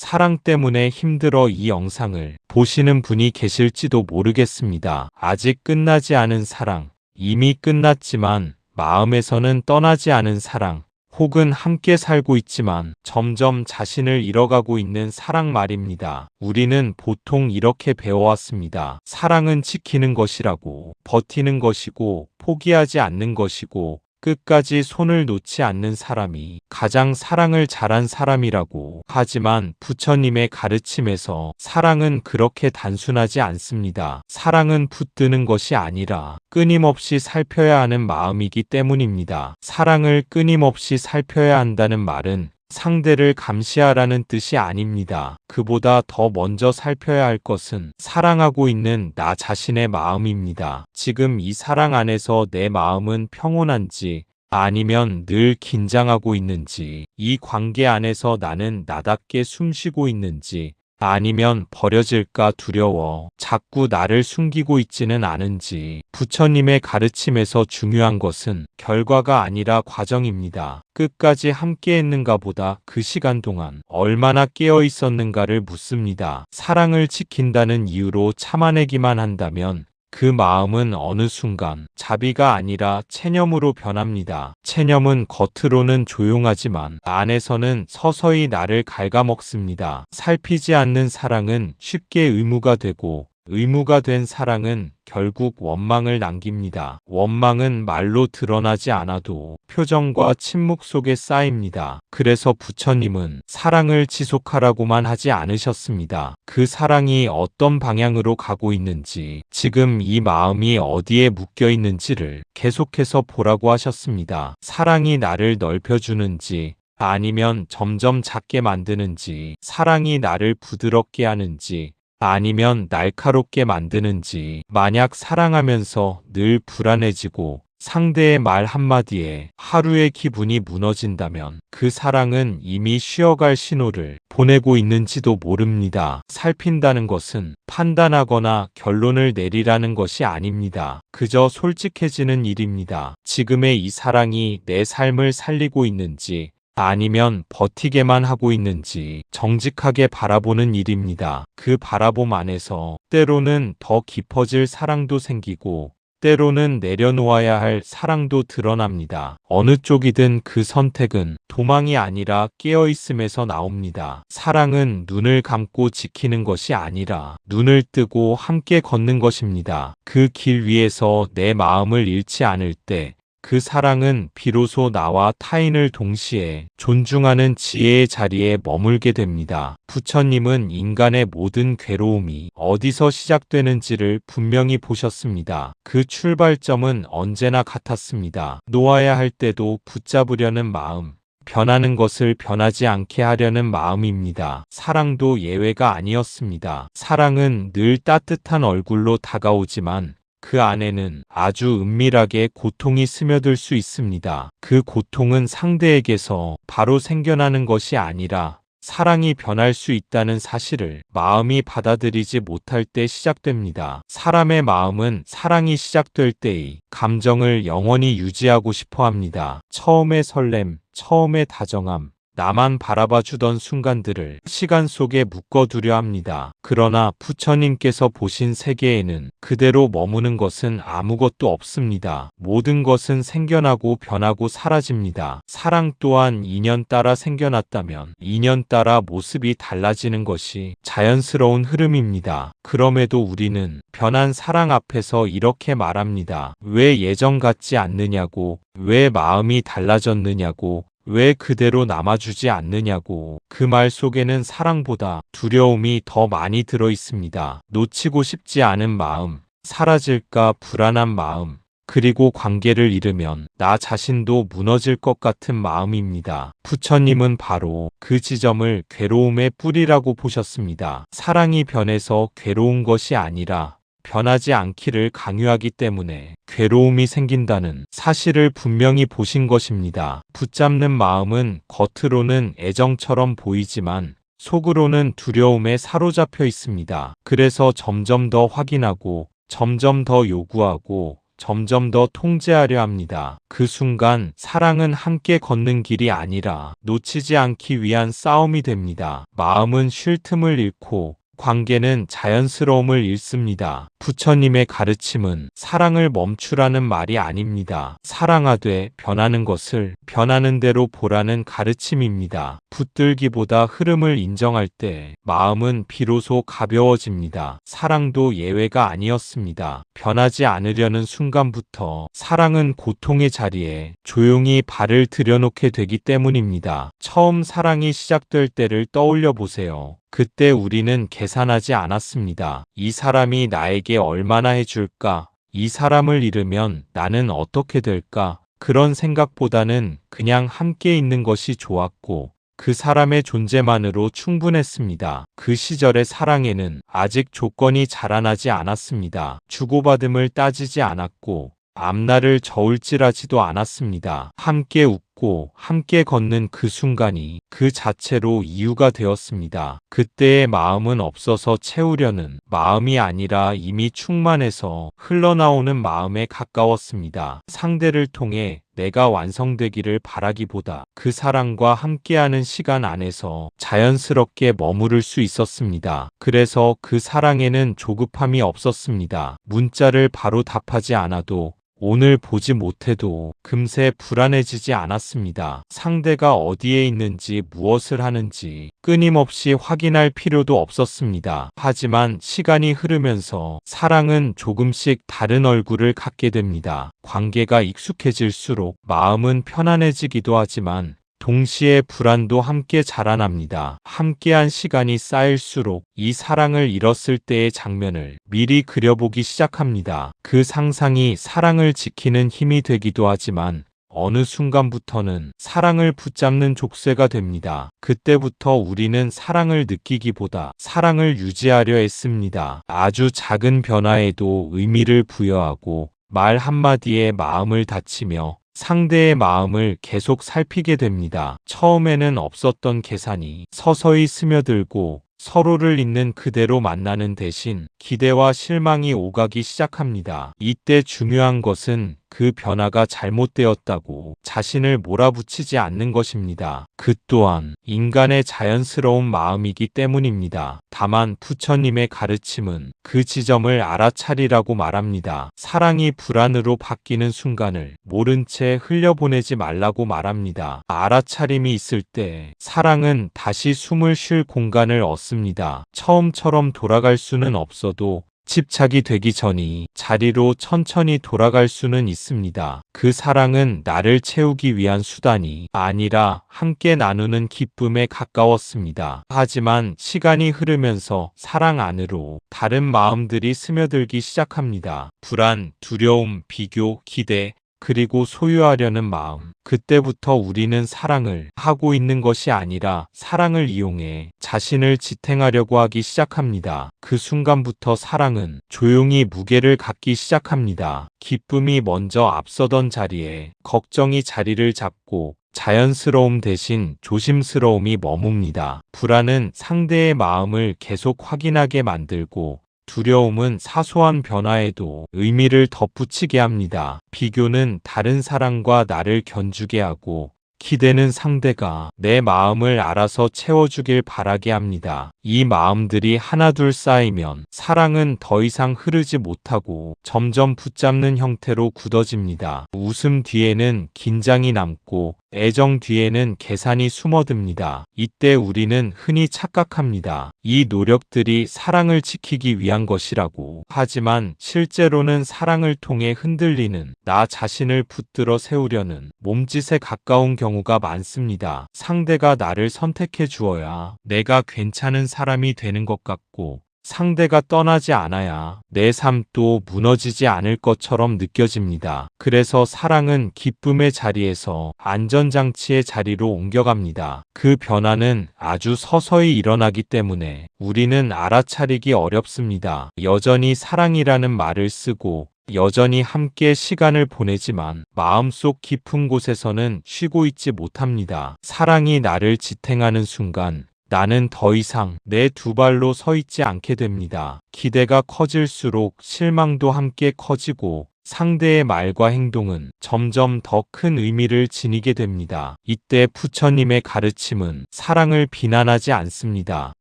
사랑 때문에 힘들어 이 영상을 보시는 분이 계실지도 모르겠습니다. 아직 끝나지 않은 사랑, 이미 끝났지만 마음에서는 떠나지 않은 사랑, 혹은 함께 살고 있지만 점점 자신을 잃어가고 있는 사랑 말입니다. 우리는 보통 이렇게 배워왔습니다. 사랑은 지키는 것이라고, 버티는 것이고, 포기하지 않는 것이고, 끝까지 손을 놓지 않는 사람이 가장 사랑을 잘한 사람이라고. 하지만 부처님의 가르침에서 사랑은 그렇게 단순하지 않습니다. 사랑은 붙드는 것이 아니라 끊임없이 살펴야 하는 마음이기 때문입니다. 사랑을 끊임없이 살펴야 한다는 말은 상대를 감시하라는 뜻이 아닙니다. 그보다 더 먼저 살펴야 할 것은 사랑하고 있는 나 자신의 마음입니다. 지금 이 사랑 안에서 내 마음은 평온한지 아니면 늘 긴장하고 있는지, 이 관계 안에서 나는 나답게 숨쉬고 있는지 아니면 버려질까 두려워 자꾸 나를 숨기고 있지는 않은지. 부처님의 가르침에서 중요한 것은 결과가 아니라 과정입니다. 끝까지 함께 했는가 보다 그 시간 동안 얼마나 깨어 있었는가를 묻습니다. 사랑을 지킨다는 이유로 참아내기만 한다면 그 마음은 어느 순간 자비가 아니라 체념으로 변합니다. 체념은 겉으로는 조용하지만 안에서는 서서히 나를 갉아먹습니다. 살피지 않는 사랑은 쉽게 의무가 되고, 의무가 된 사랑은 결국 원망을 남깁니다. 원망은 말로 드러나지 않아도 표정과 침묵 속에 쌓입니다. 그래서 부처님은 사랑을 지속하라고만 하지 않으셨습니다. 그 사랑이 어떤 방향으로 가고 있는지, 지금 이 마음이 어디에 묶여 있는지를 계속해서 보라고 하셨습니다. 사랑이 나를 넓혀주는지, 아니면 점점 작게 만드는지, 사랑이 나를 부드럽게 하는지, 아니면 날카롭게 만드는지. 만약 사랑하면서 늘 불안해지고 상대의 말 한마디에 하루의 기분이 무너진다면 그 사랑은 이미 쉬어갈 신호를 보내고 있는지도 모릅니다. 살핀다는 것은 판단하거나 결론을 내리라는 것이 아닙니다. 그저 솔직해지는 일입니다. 지금의 이 사랑이 내 삶을 살리고 있는지 아니면 버티게만 하고 있는지 정직하게 바라보는 일입니다. 그 바라봄 안에서 때로는 더 깊어질 사랑도 생기고 때로는 내려놓아야 할 사랑도 드러납니다. 어느 쪽이든 그 선택은 도망이 아니라 깨어있음에서 나옵니다. 사랑은 눈을 감고 지키는 것이 아니라 눈을 뜨고 함께 걷는 것입니다. 그 길 위에서 내 마음을 잃지 않을 때 그 사랑은 비로소 나와 타인을 동시에 존중하는 지혜의 자리에 머물게 됩니다. 부처님은 인간의 모든 괴로움이 어디서 시작되는지를 분명히 보셨습니다. 그 출발점은 언제나 같았습니다. 놓아야 할 때도 붙잡으려는 마음, 변하는 것을 변하지 않게 하려는 마음입니다. 사랑도 예외가 아니었습니다. 사랑은 늘 따뜻한 얼굴로 다가오지만 그 안에는 아주 은밀하게 고통이 스며들 수 있습니다. 그 고통은 상대에게서 바로 생겨나는 것이 아니라 사랑이 변할 수 있다는 사실을 마음이 받아들이지 못할 때 시작됩니다. 사람의 마음은 사랑이 시작될 때의 감정을 영원히 유지하고 싶어 합니다. 처음의 설렘, 처음의 다정함, 나만 바라봐 주던 순간들을 시간 속에 묶어두려 합니다. 그러나 부처님께서 보신 세계에는 그대로 머무는 것은 아무것도 없습니다. 모든 것은 생겨나고 변하고 사라집니다. 사랑 또한 인연 따라 생겨났다면 인연 따라 모습이 달라지는 것이 자연스러운 흐름입니다. 그럼에도 우리는 변한 사랑 앞에서 이렇게 말합니다. 왜 예전 같지 않느냐고, 왜 마음이 달라졌느냐고, 왜 그대로 남아주지 않느냐고. 그 말 속에는 사랑보다 두려움이 더 많이 들어 있습니다. 놓치고 싶지 않은 마음, 사라질까 불안한 마음, 그리고 관계를 잃으면 나 자신도 무너질 것 같은 마음입니다. 부처님은 바로 그 지점을 괴로움의 뿌리라고 보셨습니다. 사랑이 변해서 괴로운 것이 아니라 변하지 않기를 강요하기 때문에 괴로움이 생긴다는 사실을 분명히 보신 것입니다. 붙잡는 마음은 겉으로는 애정처럼 보이지만 속으로는 두려움에 사로잡혀 있습니다. 그래서 점점 더 확인하고 점점 더 요구하고 점점 더 통제하려 합니다. 그 순간 사랑은 함께 걷는 길이 아니라 놓치지 않기 위한 싸움이 됩니다. 마음은 쉴 틈을 잃고 관계는 자연스러움을 잃습니다. 부처님의 가르침은 사랑을 멈추라는 말이 아닙니다. 사랑하되 변하는 것을 변하는 대로 보라는 가르침입니다. 붙들기보다 흐름을 인정할 때 마음은 비로소 가벼워집니다. 사랑도 예외가 아니었습니다. 변하지 않으려는 순간부터 사랑은 고통의 자리에 조용히 발을 들여놓게 되기 때문입니다. 처음 사랑이 시작될 때를 떠올려 보세요. 그때 우리는 계산하지 않았습니다. 이 사람이 나에게 얼마나 해줄까? 이 사람을 잃으면 나는 어떻게 될까? 그런 생각보다는 그냥 함께 있는 것이 좋았고 그 사람의 존재만으로 충분했습니다. 그 시절의 사랑에는 아직 조건이 자라나지 않았습니다. 주고받음을 따지지 않았고 앞날을 저울질하지도 않았습니다. 함께 웃고 함께 걷는 그 순간이 그 자체로 이유가 되었습니다. 그때의 마음은 없어서 채우려는 마음이 아니라 이미 충만해서 흘러나오는 마음에 가까웠습니다. 상대를 통해 내가 완성되기를 바라기보다 그 사랑과 함께하는 시간 안에서 자연스럽게 머무를 수 있었습니다. 그래서 그 사랑에는 조급함이 없었습니다. 문자를 바로 답하지 않아도 오늘 보지 못해도 금세 불안해지지 않았습니다. 상대가 어디에 있는지 무엇을 하는지 끊임없이 확인할 필요도 없었습니다. 하지만 시간이 흐르면서 사랑은 조금씩 다른 얼굴을 갖게 됩니다. 관계가 익숙해질수록 마음은 편안해지기도 하지만 동시에 불안도 함께 자라납니다. 함께한 시간이 쌓일수록 이 사랑을 잃었을 때의 장면을 미리 그려보기 시작합니다. 그 상상이 사랑을 지키는 힘이 되기도 하지만 어느 순간부터는 사랑을 붙잡는 족쇄가 됩니다. 그때부터 우리는 사랑을 느끼기보다 사랑을 유지하려 했습니다. 아주 작은 변화에도 의미를 부여하고 말 한마디에 마음을 다치며 상대의 마음을 계속 살피게 됩니다. 처음에는 없었던 계산이 서서히 스며들고 서로를 있는 그대로 만나는 대신 기대와 실망이 오가기 시작합니다. 이때 중요한 것은 그 변화가 잘못되었다고 자신을 몰아붙이지 않는 것입니다. 그 또한 인간의 자연스러운 마음이기 때문입니다. 다만 부처님의 가르침은 그 지점을 알아차리라고 말합니다. 사랑이 불안으로 바뀌는 순간을 모른 채 흘려보내지 말라고 말합니다. 알아차림이 있을 때 사랑은 다시 숨을 쉴 공간을 얻습니다. 처음처럼 돌아갈 수는 없어도 집착이 되기 전이 자리로 천천히 돌아갈 수는 있습니다. 그 사랑은 나를 채우기 위한 수단이 아니라 함께 나누는 기쁨에 가까웠습니다. 하지만 시간이 흐르면서 사랑 안으로 다른 마음들이 스며들기 시작합니다. 불안, 두려움, 비교, 기대, 그리고 소유하려는 마음. 그때부터 우리는 사랑을 하고 있는 것이 아니라 사랑을 이용해 자신을 지탱하려고 하기 시작합니다. 그 순간부터 사랑은 조용히 무게를 갖기 시작합니다. 기쁨이 먼저 앞서던 자리에 걱정이 자리를 잡고 자연스러움 대신 조심스러움이 머뭅니다. 불안은 상대의 마음을 계속 확인하게 만들고 두려움은 사소한 변화에도 의미를 덧붙이게 합니다. 비교는 다른 사람과 나를 견주게 하고 기대는 상대가 내 마음을 알아서 채워주길 바라게 합니다. 이 마음들이 하나둘 쌓이면 사랑은 더 이상 흐르지 못하고 점점 붙잡는 형태로 굳어집니다. 웃음 뒤에는 긴장이 남고 애정 뒤에는 계산이 숨어듭니다. 이때 우리는 흔히 착각합니다. 이 노력들이 사랑을 지키기 위한 것이라고. 하지만 실제로는 사랑을 통해 흔들리는 나 자신을 붙들어 세우려는 몸짓에 가까운 경우가 많습니다. 상대가 나를 선택해 주어야 내가 괜찮은 사람이 되는 것 같고 상대가 떠나지 않아야 내 삶도 무너지지 않을 것처럼 느껴집니다. 그래서 사랑은 기쁨의 자리에서 안전장치의 자리로 옮겨갑니다. 그 변화는 아주 서서히 일어나기 때문에 우리는 알아차리기 어렵습니다. 여전히 사랑이라는 말을 쓰고 여전히 함께 시간을 보내지만 마음속 깊은 곳에서는 쉬고 있지 못합니다. 사랑이 나를 지탱하는 순간 나는 더 이상 내 두 발로 서 있지 않게 됩니다. 기대가 커질수록 실망도 함께 커지고 상대의 말과 행동은 점점 더 큰 의미를 지니게 됩니다. 이때 부처님의 가르침은 사랑을 비난하지 않습니다.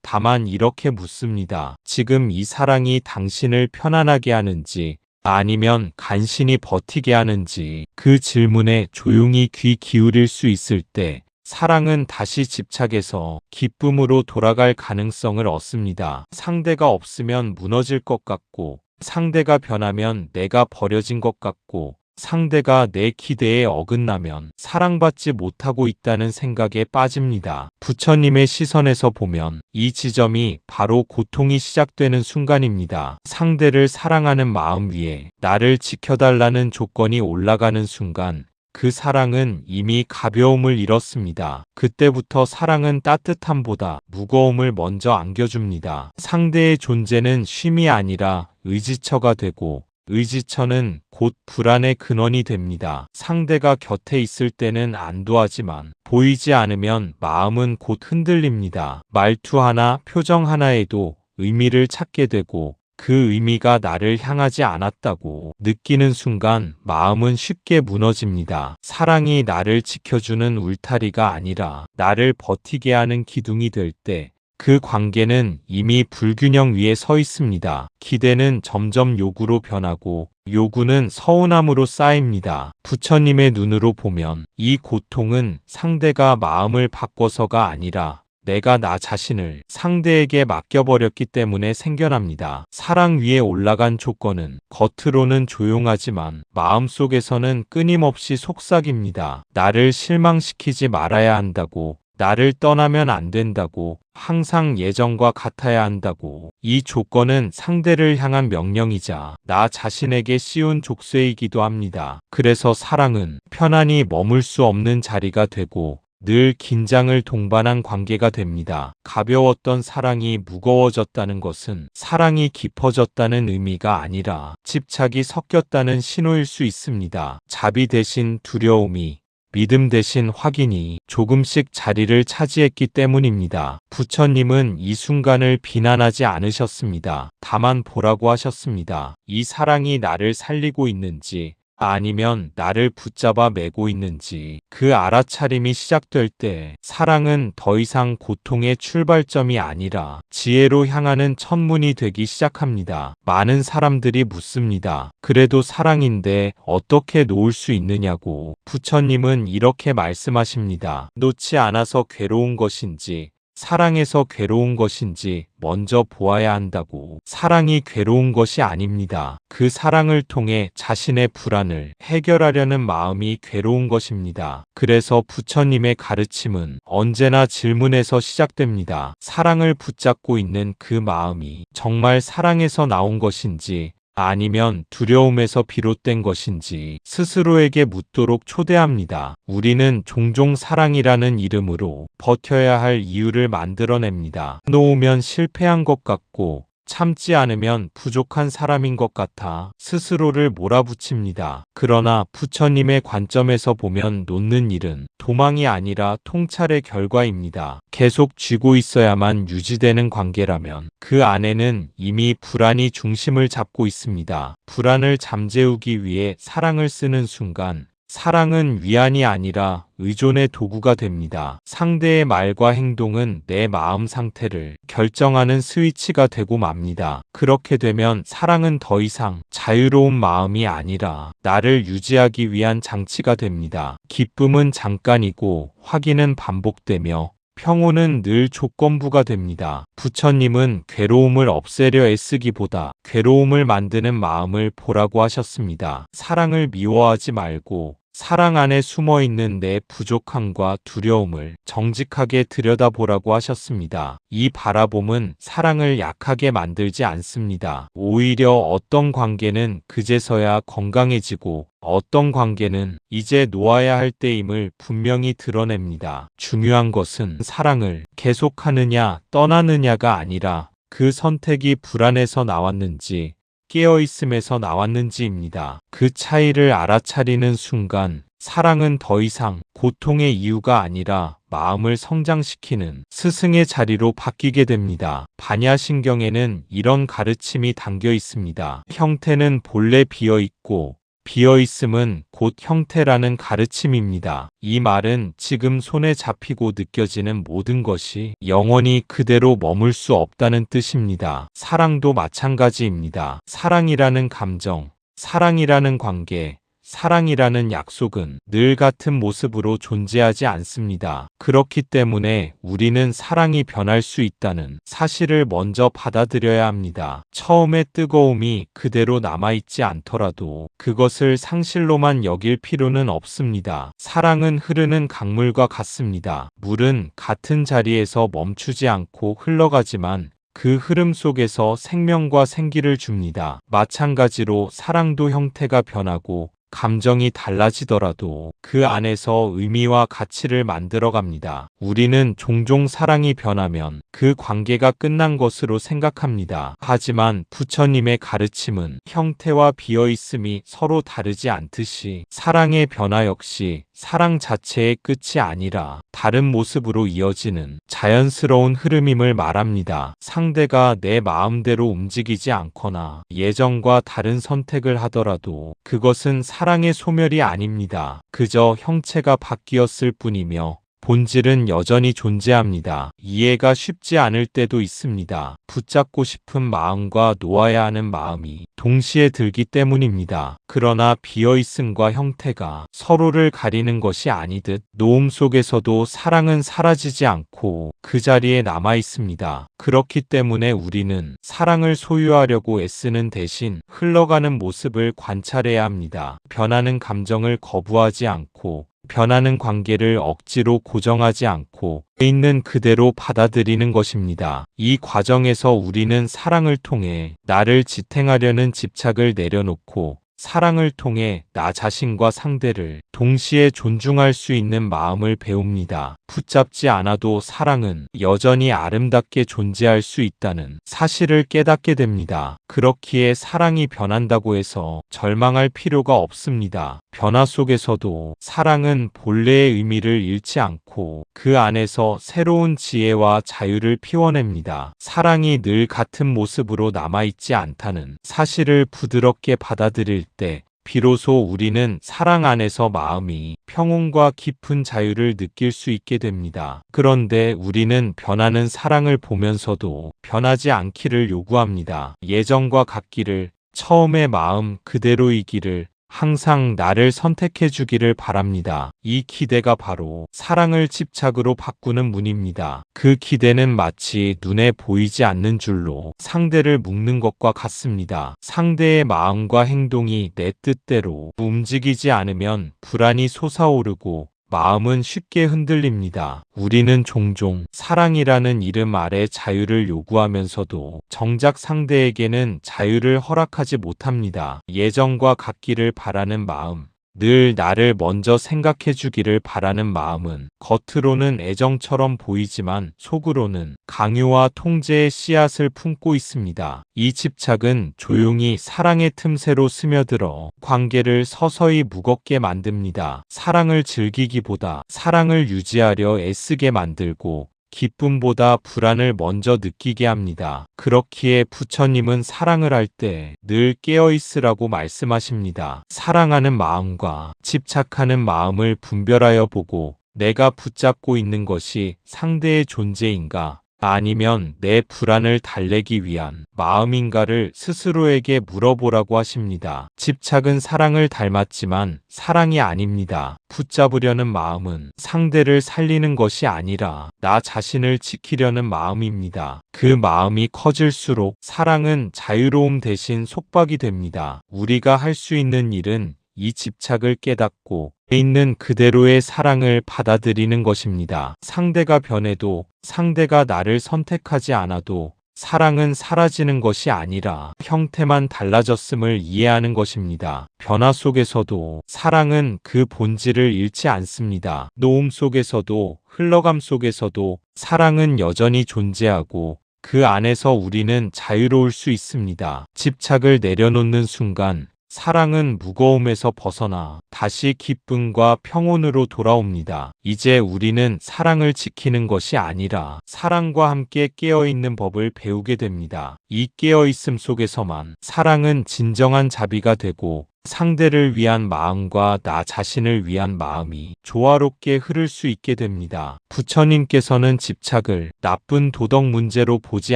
다만 이렇게 묻습니다. 지금 이 사랑이 당신을 편안하게 하는지 아니면 간신히 버티게 하는지. 그 질문에 조용히 귀 기울일 수 있을 때 사랑은 다시 집착해서 기쁨으로 돌아갈 가능성을 얻습니다. 상대가 없으면 무너질 것 같고, 상대가 변하면 내가 버려진 것 같고, 상대가 내 기대에 어긋나면 사랑받지 못하고 있다는 생각에 빠집니다. 부처님의 시선에서 보면 이 지점이 바로 고통이 시작되는 순간입니다. 상대를 사랑하는 마음 위에 나를 지켜달라는 조건이 올라가는 순간 그 사랑은 이미 가벼움을 잃었습니다. 그때부터 사랑은 따뜻함보다 무거움을 먼저 안겨줍니다. 상대의 존재는 쉼이 아니라 의지처가 되고, 의지처는 곧 불안의 근원이 됩니다. 상대가 곁에 있을 때는 안도하지만 보이지 않으면 마음은 곧 흔들립니다. 말투 하나, 표정 하나에도 의미를 찾게 되고, 그 의미가 나를 향하지 않았다고 느끼는 순간 마음은 쉽게 무너집니다. 사랑이 나를 지켜주는 울타리가 아니라 나를 버티게 하는 기둥이 될 때 그 관계는 이미 불균형 위에 서 있습니다. 기대는 점점 요구로 변하고 요구는 서운함으로 쌓입니다. 부처님의 눈으로 보면 이 고통은 상대가 마음을 바꿔서가 아니라 내가 나 자신을 상대에게 맡겨버렸기 때문에 생겨납니다. 사랑 위에 올라간 조건은 겉으로는 조용하지만 마음속에서는 끊임없이 속삭입니다. 나를 실망시키지 말아야 한다고, 나를 떠나면 안 된다고, 항상 예전과 같아야 한다고. 이 조건은 상대를 향한 명령이자 나 자신에게 씌운 족쇄이기도 합니다. 그래서 사랑은 편안히 머물 수 없는 자리가 되고 늘 긴장을 동반한 관계가 됩니다. 가벼웠던 사랑이 무거워졌다는 것은 사랑이 깊어졌다는 의미가 아니라 집착이 섞였다는 신호일 수 있습니다. 자비 대신 두려움이, 믿음 대신 확인이 조금씩 자리를 차지했기 때문입니다. 부처님은 이 순간을 비난하지 않으셨습니다. 다만 보라고 하셨습니다. 이 사랑이 나를 살리고 있는지 아니면 나를 붙잡아 매고 있는지. 그 알아차림이 시작될 때 사랑은 더 이상 고통의 출발점이 아니라 지혜로 향하는 첫문이 되기 시작합니다. 많은 사람들이 묻습니다. 그래도 사랑인데 어떻게 놓을 수 있느냐고. 부처님은 이렇게 말씀하십니다. 놓지 않아서 괴로운 것인지 사랑해서 괴로운 것인지 먼저 보아야 한다고. 사랑이 괴로운 것이 아닙니다. 그 사랑을 통해 자신의 불안을 해결하려는 마음이 괴로운 것입니다. 그래서 부처님의 가르침은 언제나 질문에서 시작됩니다. 사랑을 붙잡고 있는 그 마음이 정말 사랑에서 나온 것인지 아니면 두려움에서 비롯된 것인지 스스로에게 묻도록 초대합니다. 우리는 종종 사랑이라는 이름으로 버텨야 할 이유를 만들어냅니다. 놓으면 실패한 것 같고 참지 않으면 부족한 사람인 것 같아 스스로를 몰아붙입니다. 그러나 부처님의 관점에서 보면 놓는 일은 도망이 아니라 통찰의 결과입니다. 계속 쥐고 있어야만 유지되는 관계라면 그 안에는 이미 불안이 중심을 잡고 있습니다. 불안을 잠재우기 위해 사랑을 쓰는 순간 사랑은 위안이 아니라 의존의 도구가 됩니다. 상대의 말과 행동은 내 마음 상태를 결정하는 스위치가 되고 맙니다. 그렇게 되면 사랑은 더 이상 자유로운 마음이 아니라 나를 유지하기 위한 장치가 됩니다. 기쁨은 잠깐이고 확인은 반복되며 평온은 늘 조건부가 됩니다. 부처님은 괴로움을 없애려 애쓰기보다 괴로움을 만드는 마음을 보라고 하셨습니다. 사랑을 미워하지 말고 사랑 안에 숨어있는 내 부족함과 두려움을 정직하게 들여다보라고 하셨습니다. 이 바라봄은 사랑을 약하게 만들지 않습니다. 오히려 어떤 관계는 그제서야 건강해지고 어떤 관계는 이제 놓아야 할 때임을 분명히 드러냅니다. 중요한 것은 사랑을 계속하느냐 떠나느냐가 아니라 그 선택이 불안에서 나왔는지 깨어있음에서 나왔는지입니다. 그 차이를 알아차리는 순간 사랑은 더 이상 고통의 이유가 아니라 마음을 성장시키는 스승의 자리로 바뀌게 됩니다. 반야신경에는 이런 가르침이 담겨 있습니다. 형태는 본래 비어 있고 비어있음은 곧 형태라는 가르침입니다. 이 말은 지금 손에 잡히고 느껴지는 모든 것이 영원히 그대로 머물 수 없다는 뜻입니다. 사랑도 마찬가지입니다. 사랑이라는 감정, 사랑이라는 관계, 사랑이라는 약속은 늘 같은 모습으로 존재하지 않습니다. 그렇기 때문에 우리는 사랑이 변할 수 있다는 사실을 먼저 받아들여야 합니다. 처음의 뜨거움이 그대로 남아있지 않더라도 그것을 상실로만 여길 필요는 없습니다. 사랑은 흐르는 강물과 같습니다. 물은 같은 자리에서 멈추지 않고 흘러가지만 그 흐름 속에서 생명과 생기를 줍니다. 마찬가지로 사랑도 형태가 변하고 감정이 달라지더라도 그 안에서 의미와 가치를 만들어갑니다. 우리는 종종 사랑이 변하면 그 관계가 끝난 것으로 생각합니다. 하지만 부처님의 가르침은 형태와 비어있음이 서로 다르지 않듯이 사랑의 변화 역시 사랑 자체의 끝이 아니라 다른 모습으로 이어지는 자연스러운 흐름임을 말합니다. 상대가 내 마음대로 움직이지 않거나 예전과 다른 선택을 하더라도 그것은 사랑의 소멸이 아닙니다. 그저 형체가 바뀌었을 뿐이며 본질은 여전히 존재합니다. 이해가 쉽지 않을 때도 있습니다. 붙잡고 싶은 마음과 놓아야 하는 마음이 동시에 들기 때문입니다. 그러나 비어있음과 형태가 서로를 가리는 것이 아니듯 놓음 속에서도 사랑은 사라지지 않고 그 자리에 남아 있습니다. 그렇기 때문에 우리는 사랑을 소유하려고 애쓰는 대신 흘러가는 모습을 관찰해야 합니다. 변하는 감정을 거부하지 않고 변하는 관계를 억지로 고정하지 않고 있는 그대로 받아들이는 것입니다. 이 과정에서 우리는 사랑을 통해 나를 지탱하려는 집착을 내려놓고 사랑을 통해 나 자신과 상대를 동시에 존중할 수 있는 마음을 배웁니다. 붙잡지 않아도 사랑은 여전히 아름답게 존재할 수 있다는 사실을 깨닫게 됩니다. 그렇기에 사랑이 변한다고 해서 절망할 필요가 없습니다. 변화 속에서도 사랑은 본래의 의미를 잃지 않고 그 안에서 새로운 지혜와 자유를 피워냅니다. 사랑이 늘 같은 모습으로 남아있지 않다는 사실을 부드럽게 받아들일 때 비로소 우리는 사랑 안에서 마음이 평온과 깊은 자유를 느낄 수 있게 됩니다. 그런데 우리는 변하는 사랑을 보면서도 변하지 않기를 요구합니다. 예전과 같기를, 처음의 마음 그대로이기를, 항상 나를 선택해 주기를 바랍니다. 이 기대가 바로 사랑을 집착으로 바꾸는 문입니다. 그 기대는 마치 눈에 보이지 않는 줄로 상대를 묶는 것과 같습니다. 상대의 마음과 행동이 내 뜻대로 움직이지 않으면 불안이 솟아오르고 마음은 쉽게 흔들립니다. 우리는 종종 사랑이라는 이름 아래 자유를 요구하면서도 정작 상대에게는 자유를 허락하지 못합니다. 예전과 같기를 바라는 마음, 늘 나를 먼저 생각해 주기를 바라는 마음은 겉으로는 애정처럼 보이지만 속으로는 강요와 통제의 씨앗을 품고 있습니다. 이 집착은 조용히 사랑의 틈새로 스며들어 관계를 서서히 무겁게 만듭니다. 사랑을 즐기기보다 사랑을 유지하려 애쓰게 만들고 기쁨보다 불안을 먼저 느끼게 합니다. 그렇기에 부처님은 사랑을 할 때 늘 깨어있으라고 말씀하십니다. 사랑하는 마음과 집착하는 마음을 분별하여 보고 내가 붙잡고 있는 것이 상대의 존재인가? 아니면 내 불안을 달래기 위한 마음인가를 스스로에게 물어보라고 하십니다. 집착은 사랑을 닮았지만 사랑이 아닙니다. 붙잡으려는 마음은 상대를 살리는 것이 아니라 나 자신을 지키려는 마음입니다. 그 마음이 커질수록 사랑은 자유로움 대신 속박이 됩니다. 우리가 할 수 있는 일은 이 집착을 깨닫고 있는 그대로의 사랑을 받아들이는 것입니다. 상대가 변해도 상대가 나를 선택하지 않아도 사랑은 사라지는 것이 아니라 형태만 달라졌음을 이해하는 것입니다. 변화 속에서도 사랑은 그 본질을 잃지 않습니다. 놓음 속에서도 흘러감 속에서도 사랑은 여전히 존재하고 그 안에서 우리는 자유로울 수 있습니다. 집착을 내려놓는 순간 사랑은 무거움에서 벗어나 다시 기쁨과 평온으로 돌아옵니다. 이제 우리는 사랑을 지키는 것이 아니라 사랑과 함께 깨어있는 법을 배우게 됩니다. 이 깨어있음 속에서만 사랑은 진정한 자비가 되고 상대를 위한 마음과 나 자신을 위한 마음이 조화롭게 흐를 수 있게 됩니다. 부처님께서는 집착을 나쁜 도덕 문제로 보지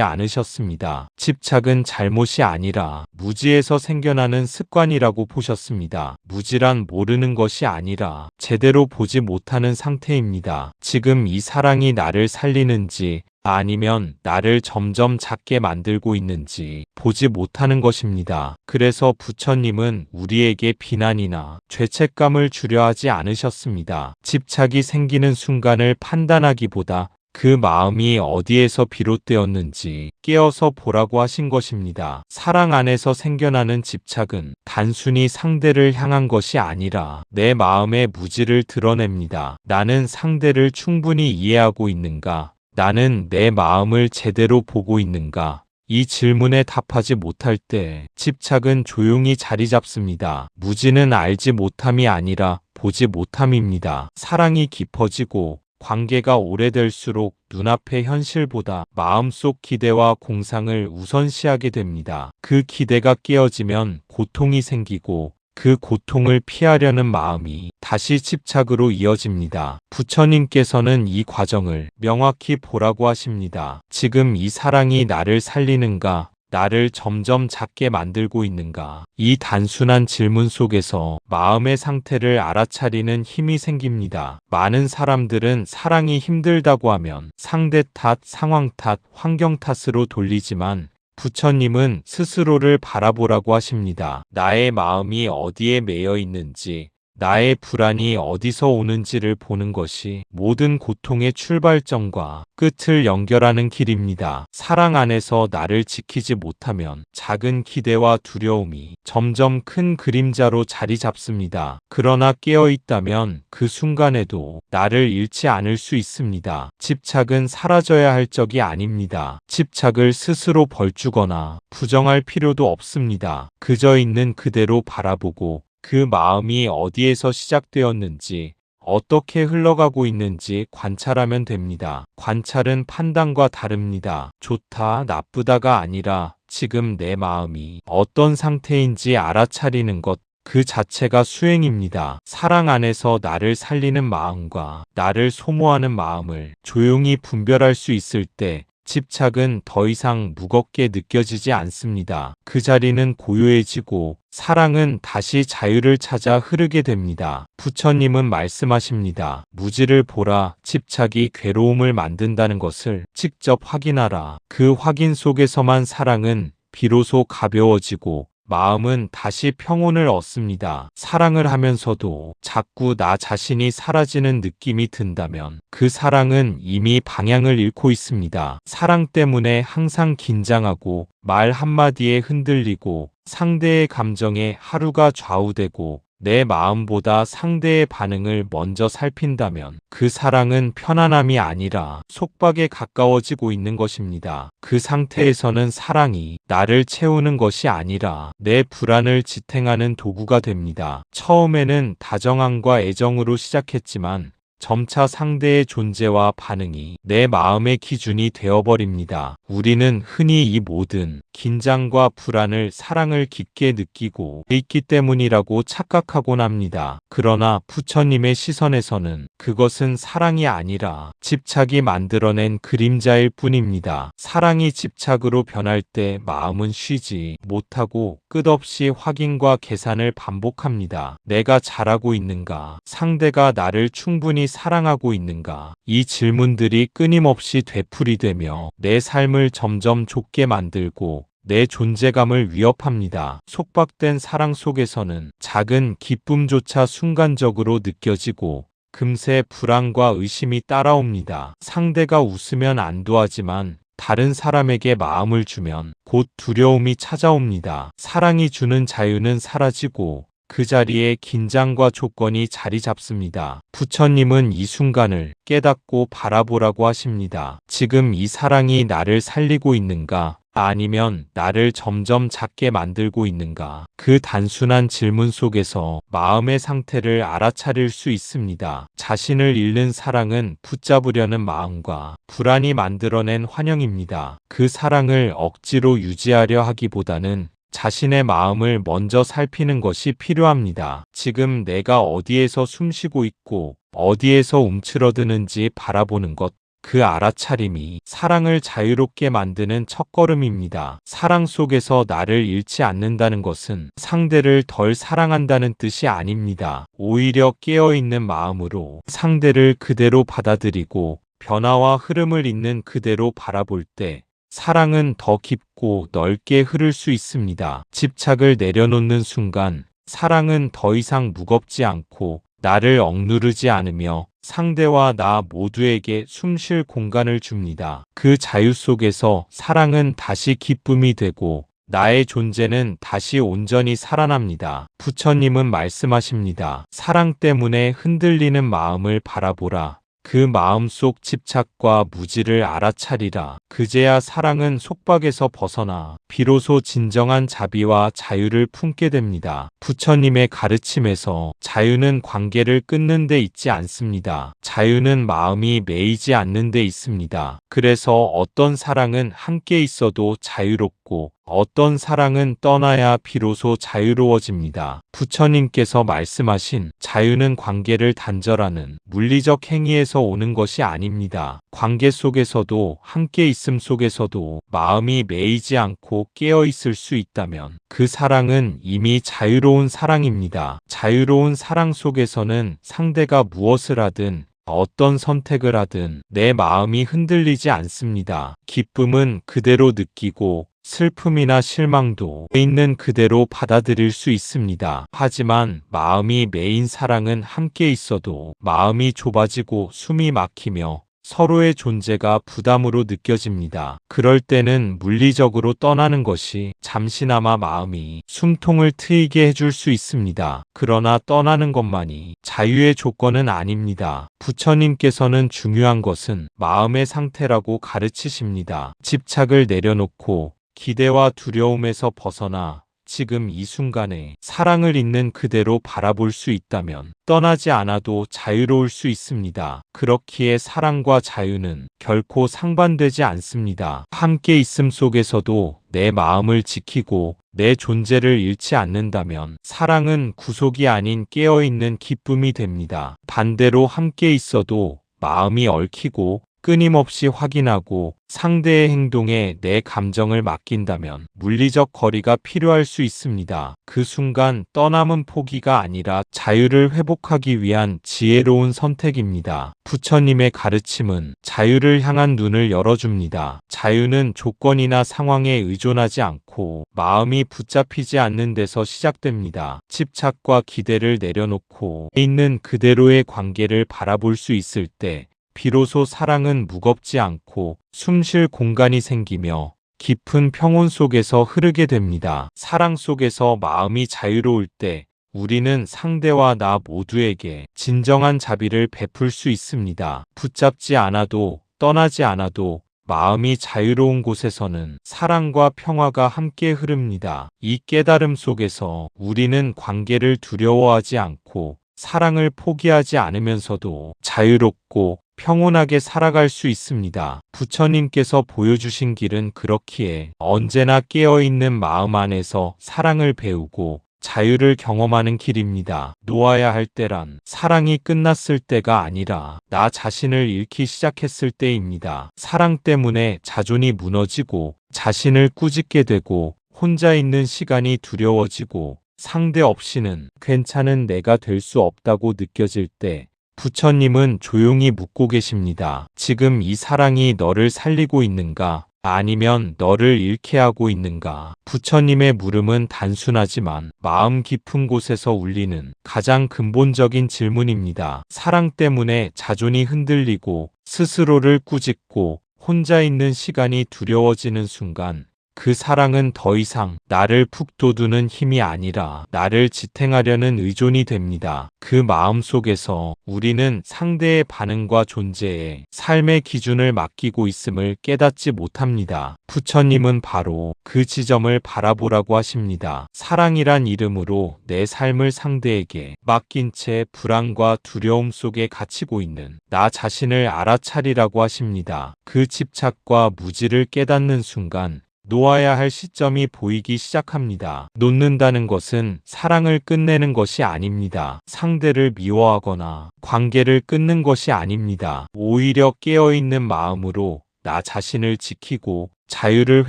않으셨습니다. 집착은 잘못이 아니라 무지에서 생겨나는 습관이라고 보셨습니다. 무지란 모르는 것이 아니라 제대로 보지 못하는 상태입니다. 지금 이 사랑이 나를 살리는지 아니면 나를 점점 작게 만들고 있는지 보지 못하는 것입니다. 그래서 부처님은 우리에게 비난이나 죄책감을 주려 하지 않으셨습니다. 집착이 생기는 순간을 판단하기보다 그 마음이 어디에서 비롯되었는지 깨어서 보라고 하신 것입니다. 사랑 안에서 생겨나는 집착은 단순히 상대를 향한 것이 아니라 내 마음의 무지를 드러냅니다. 나는 상대를 충분히 이해하고 있는가? 나는 내 마음을 제대로 보고 있는가? 이 질문에 답하지 못할 때 집착은 조용히 자리 잡습니다. 무지는 알지 못함이 아니라 보지 못함입니다. 사랑이 깊어지고 관계가 오래될수록 눈앞의 현실보다 마음속 기대와 공상을 우선시하게 됩니다. 그 기대가 깨어지면 고통이 생기고 그 고통을 피하려는 마음이 다시 집착으로 이어집니다. 부처님께서는 이 과정을 명확히 보라고 하십니다. 지금 이 사랑이 나를 살리는가? 나를 점점 작게 만들고 있는가? 이 단순한 질문 속에서 마음의 상태를 알아차리는 힘이 생깁니다. 많은 사람들은 사랑이 힘들다고 하면 상대 탓, 상황 탓, 환경 탓으로 돌리지만 부처님은 스스로를 바라보라고 하십니다. 나의 마음이 어디에 매여 있는지, 나의 불안이 어디서 오는지를 보는 것이 모든 고통의 출발점과 끝을 연결하는 길입니다. 사랑 안에서 나를 지키지 못하면 작은 기대와 두려움이 점점 큰 그림자로 자리 잡습니다. 그러나 깨어 있다면 그 순간에도 나를 잃지 않을 수 있습니다. 집착은 사라져야 할 적이 아닙니다. 집착을 스스로 벌주거나 부정할 필요도 없습니다. 그저 있는 그대로 바라보고 그 마음이 어디에서 시작되었는지, 어떻게 흘러가고 있는지 관찰하면 됩니다. 관찰은 판단과 다릅니다. 좋다, 나쁘다가 아니라 지금 내 마음이 어떤 상태인지 알아차리는 것, 그 자체가 수행입니다. 사랑 안에서 나를 살리는 마음과 나를 소모하는 마음을 조용히 분별할 수 있을 때 집착은 더 이상 무겁게 느껴지지 않습니다. 그 자리는 고요해지고 사랑은 다시 자유를 찾아 흐르게 됩니다. 부처님은 말씀하십니다. 무지를 보라. 집착이 괴로움을 만든다는 것을 직접 확인하라. 그 확인 속에서만 사랑은 비로소 가벼워지고 마음은 다시 평온을 얻습니다. 사랑을 하면서도 자꾸 나 자신이 사라지는 느낌이 든다면 그 사랑은 이미 방향을 잃고 있습니다. 사랑 때문에 항상 긴장하고 말 한마디에 흔들리고 상대의 감정에 하루가 좌우되고 내 마음보다 상대의 반응을 먼저 살핀다면 그 사랑은 편안함이 아니라 속박에 가까워지고 있는 것입니다. 그 상태에서는 사랑이 나를 채우는 것이 아니라 내 불안을 지탱하는 도구가 됩니다. 처음에는 다정함과 애정으로 시작했지만 점차 상대의 존재와 반응이 내 마음의 기준이 되어버립니다. 우리는 흔히 이 모든 긴장과 불안을 사랑을 깊게 느끼고 있기 때문이라고 착각하곤 합니다. 그러나 부처님의 시선에서는 그것은 사랑이 아니라 집착이 만들어낸 그림자일 뿐입니다. 사랑이 집착으로 변할 때 마음은 쉬지 못하고 끝없이 확인과 계산을 반복합니다. 내가 잘하고 있는가? 상대가 나를 충분히 사랑하고 있는가? 이 질문들이 끊임없이 되풀이되며 내 삶을 점점 좁게 만들고 내 존재감을 위협합니다. 속박된 사랑 속에서는 작은 기쁨조차 순간적으로 느껴지고 금세 불안과 의심이 따라옵니다. 상대가 웃으면 안도하지만 다른 사람에게 마음을 주면 곧 두려움이 찾아옵니다. 사랑이 주는 자유는 사라지고 그 자리에 긴장과 조건이 자리 잡습니다. 부처님은 이 순간을 깨닫고 바라보라고 하십니다. 지금 이 사랑이 나를 살리고 있는가? 아니면 나를 점점 작게 만들고 있는가? 그 단순한 질문 속에서 마음의 상태를 알아차릴 수 있습니다. 자신을 잃는 사랑은 붙잡으려는 마음과 불안이 만들어낸 환영입니다. 그 사랑을 억지로 유지하려 하기보다는 자신의 마음을 먼저 살피는 것이 필요합니다. 지금 내가 어디에서 숨쉬고 있고 어디에서 움츠러드는지 바라보는 것, 그 알아차림이 사랑을 자유롭게 만드는 첫걸음입니다. 사랑 속에서 나를 잃지 않는다는 것은 상대를 덜 사랑한다는 뜻이 아닙니다. 오히려 깨어있는 마음으로 상대를 그대로 받아들이고 변화와 흐름을 있는 그대로 바라볼 때 사랑은 더 깊고 넓게 흐를 수 있습니다. 집착을 내려놓는 순간 사랑은 더 이상 무겁지 않고 나를 억누르지 않으며 상대와 나 모두에게 숨 쉴 공간을 줍니다. 그 자유 속에서 사랑은 다시 기쁨이 되고 나의 존재는 다시 온전히 살아납니다. 부처님은 말씀하십니다. 사랑 때문에 흔들리는 마음을 바라보라. 그 마음속 집착과 무지를 알아차리라. 그제야 사랑은 속박에서 벗어나 비로소 진정한 자비와 자유를 품게 됩니다. 부처님의 가르침에서 자유는 관계를 끊는 데 있지 않습니다. 자유는 마음이 매이지 않는 데 있습니다. 그래서 어떤 사랑은 함께 있어도 자유롭고 어떤 사랑은 떠나야 비로소 자유로워집니다. 부처님께서 말씀하신 자유는 관계를 단절하는 물리적 행위에서 오는 것이 아닙니다. 관계 속에서도 함께 있음 속에서도 마음이 매이지 않고 깨어 있을 수 있다면 그 사랑은 이미 자유로운 사랑입니다. 자유로운 사랑 속에서는 상대가 무엇을 하든 어떤 선택을 하든 내 마음이 흔들리지 않습니다. 기쁨은 그대로 느끼고 슬픔이나 실망도 있는 그대로 받아들일 수 있습니다. 하지만 마음이 메인 사랑은 함께 있어도 마음이 좁아지고 숨이 막히며 서로의 존재가 부담으로 느껴집니다. 그럴 때는 물리적으로 떠나는 것이 잠시나마 마음이 숨통을 트이게 해줄 수 있습니다. 그러나 떠나는 것만이 자유의 조건은 아닙니다. 부처님께서는 중요한 것은 마음의 상태라고 가르치십니다. 집착을 내려놓고 기대와 두려움에서 벗어나 지금 이 순간에 사랑을 있는 그대로 바라볼 수 있다면 떠나지 않아도 자유로울 수 있습니다. 그렇기에 사랑과 자유는 결코 상반되지 않습니다. 함께 있음 속에서도 내 마음을 지키고 내 존재를 잃지 않는다면 사랑은 구속이 아닌 깨어있는 기쁨이 됩니다. 반대로 함께 있어도 마음이 얽히고 끊임없이 확인하고 상대의 행동에 내 감정을 맡긴다면 물리적 거리가 필요할 수 있습니다. 그 순간 떠남은 포기가 아니라 자유를 회복하기 위한 지혜로운 선택입니다. 부처님의 가르침은 자유를 향한 눈을 열어줍니다. 자유는 조건이나 상황에 의존하지 않고 마음이 붙잡히지 않는 데서 시작됩니다. 집착과 기대를 내려놓고 있는 그대로의 관계를 바라볼 수 있을 때 비로소 사랑은 무겁지 않고 숨 쉴 공간이 생기며 깊은 평온 속에서 흐르게 됩니다. 사랑 속에서 마음이 자유로울 때 우리는 상대와 나 모두에게 진정한 자비를 베풀 수 있습니다. 붙잡지 않아도 떠나지 않아도 마음이 자유로운 곳에서는 사랑과 평화가 함께 흐릅니다. 이 깨달음 속에서 우리는 관계를 두려워하지 않고 사랑을 포기하지 않으면서도 자유롭고 평온하게 살아갈 수 있습니다. 부처님께서 보여주신 길은 그렇기에 언제나 깨어있는 마음 안에서 사랑을 배우고 자유를 경험하는 길입니다. 놓아야 할 때란 사랑이 끝났을 때가 아니라 나 자신을 잃기 시작했을 때입니다. 사랑 때문에 자존이 무너지고 자신을 꾸짖게 되고 혼자 있는 시간이 두려워지고 상대 없이는 괜찮은 내가 될 수 없다고 느껴질 때 부처님은 조용히 묻고 계십니다. 지금 이 사랑이 너를 살리고 있는가? 아니면 너를 잃게 하고 있는가? 부처님의 물음은 단순하지만 마음 깊은 곳에서 울리는 가장 근본적인 질문입니다. 사랑 때문에 자존이 흔들리고 스스로를 꾸짖고 혼자 있는 시간이 두려워지는 순간 그 사랑은 더 이상 나를 북돋우는 힘이 아니라 나를 지탱하려는 의존이 됩니다. 그 마음 속에서 우리는 상대의 반응과 존재에 삶의 기준을 맡기고 있음을 깨닫지 못합니다. 부처님은 바로 그 지점을 바라보라고 하십니다. 사랑이란 이름으로 내 삶을 상대에게 맡긴 채 불안과 두려움 속에 갇히고 있는 나 자신을 알아차리라고 하십니다. 그 집착과 무지를 깨닫는 순간 놓아야 할 시점이 보이기 시작합니다. 놓는다는 것은 사랑을 끝내는 것이 아닙니다. 상대를 미워하거나 관계를 끊는 것이 아닙니다. 오히려 깨어있는 마음으로 나 자신을 지키고 자유를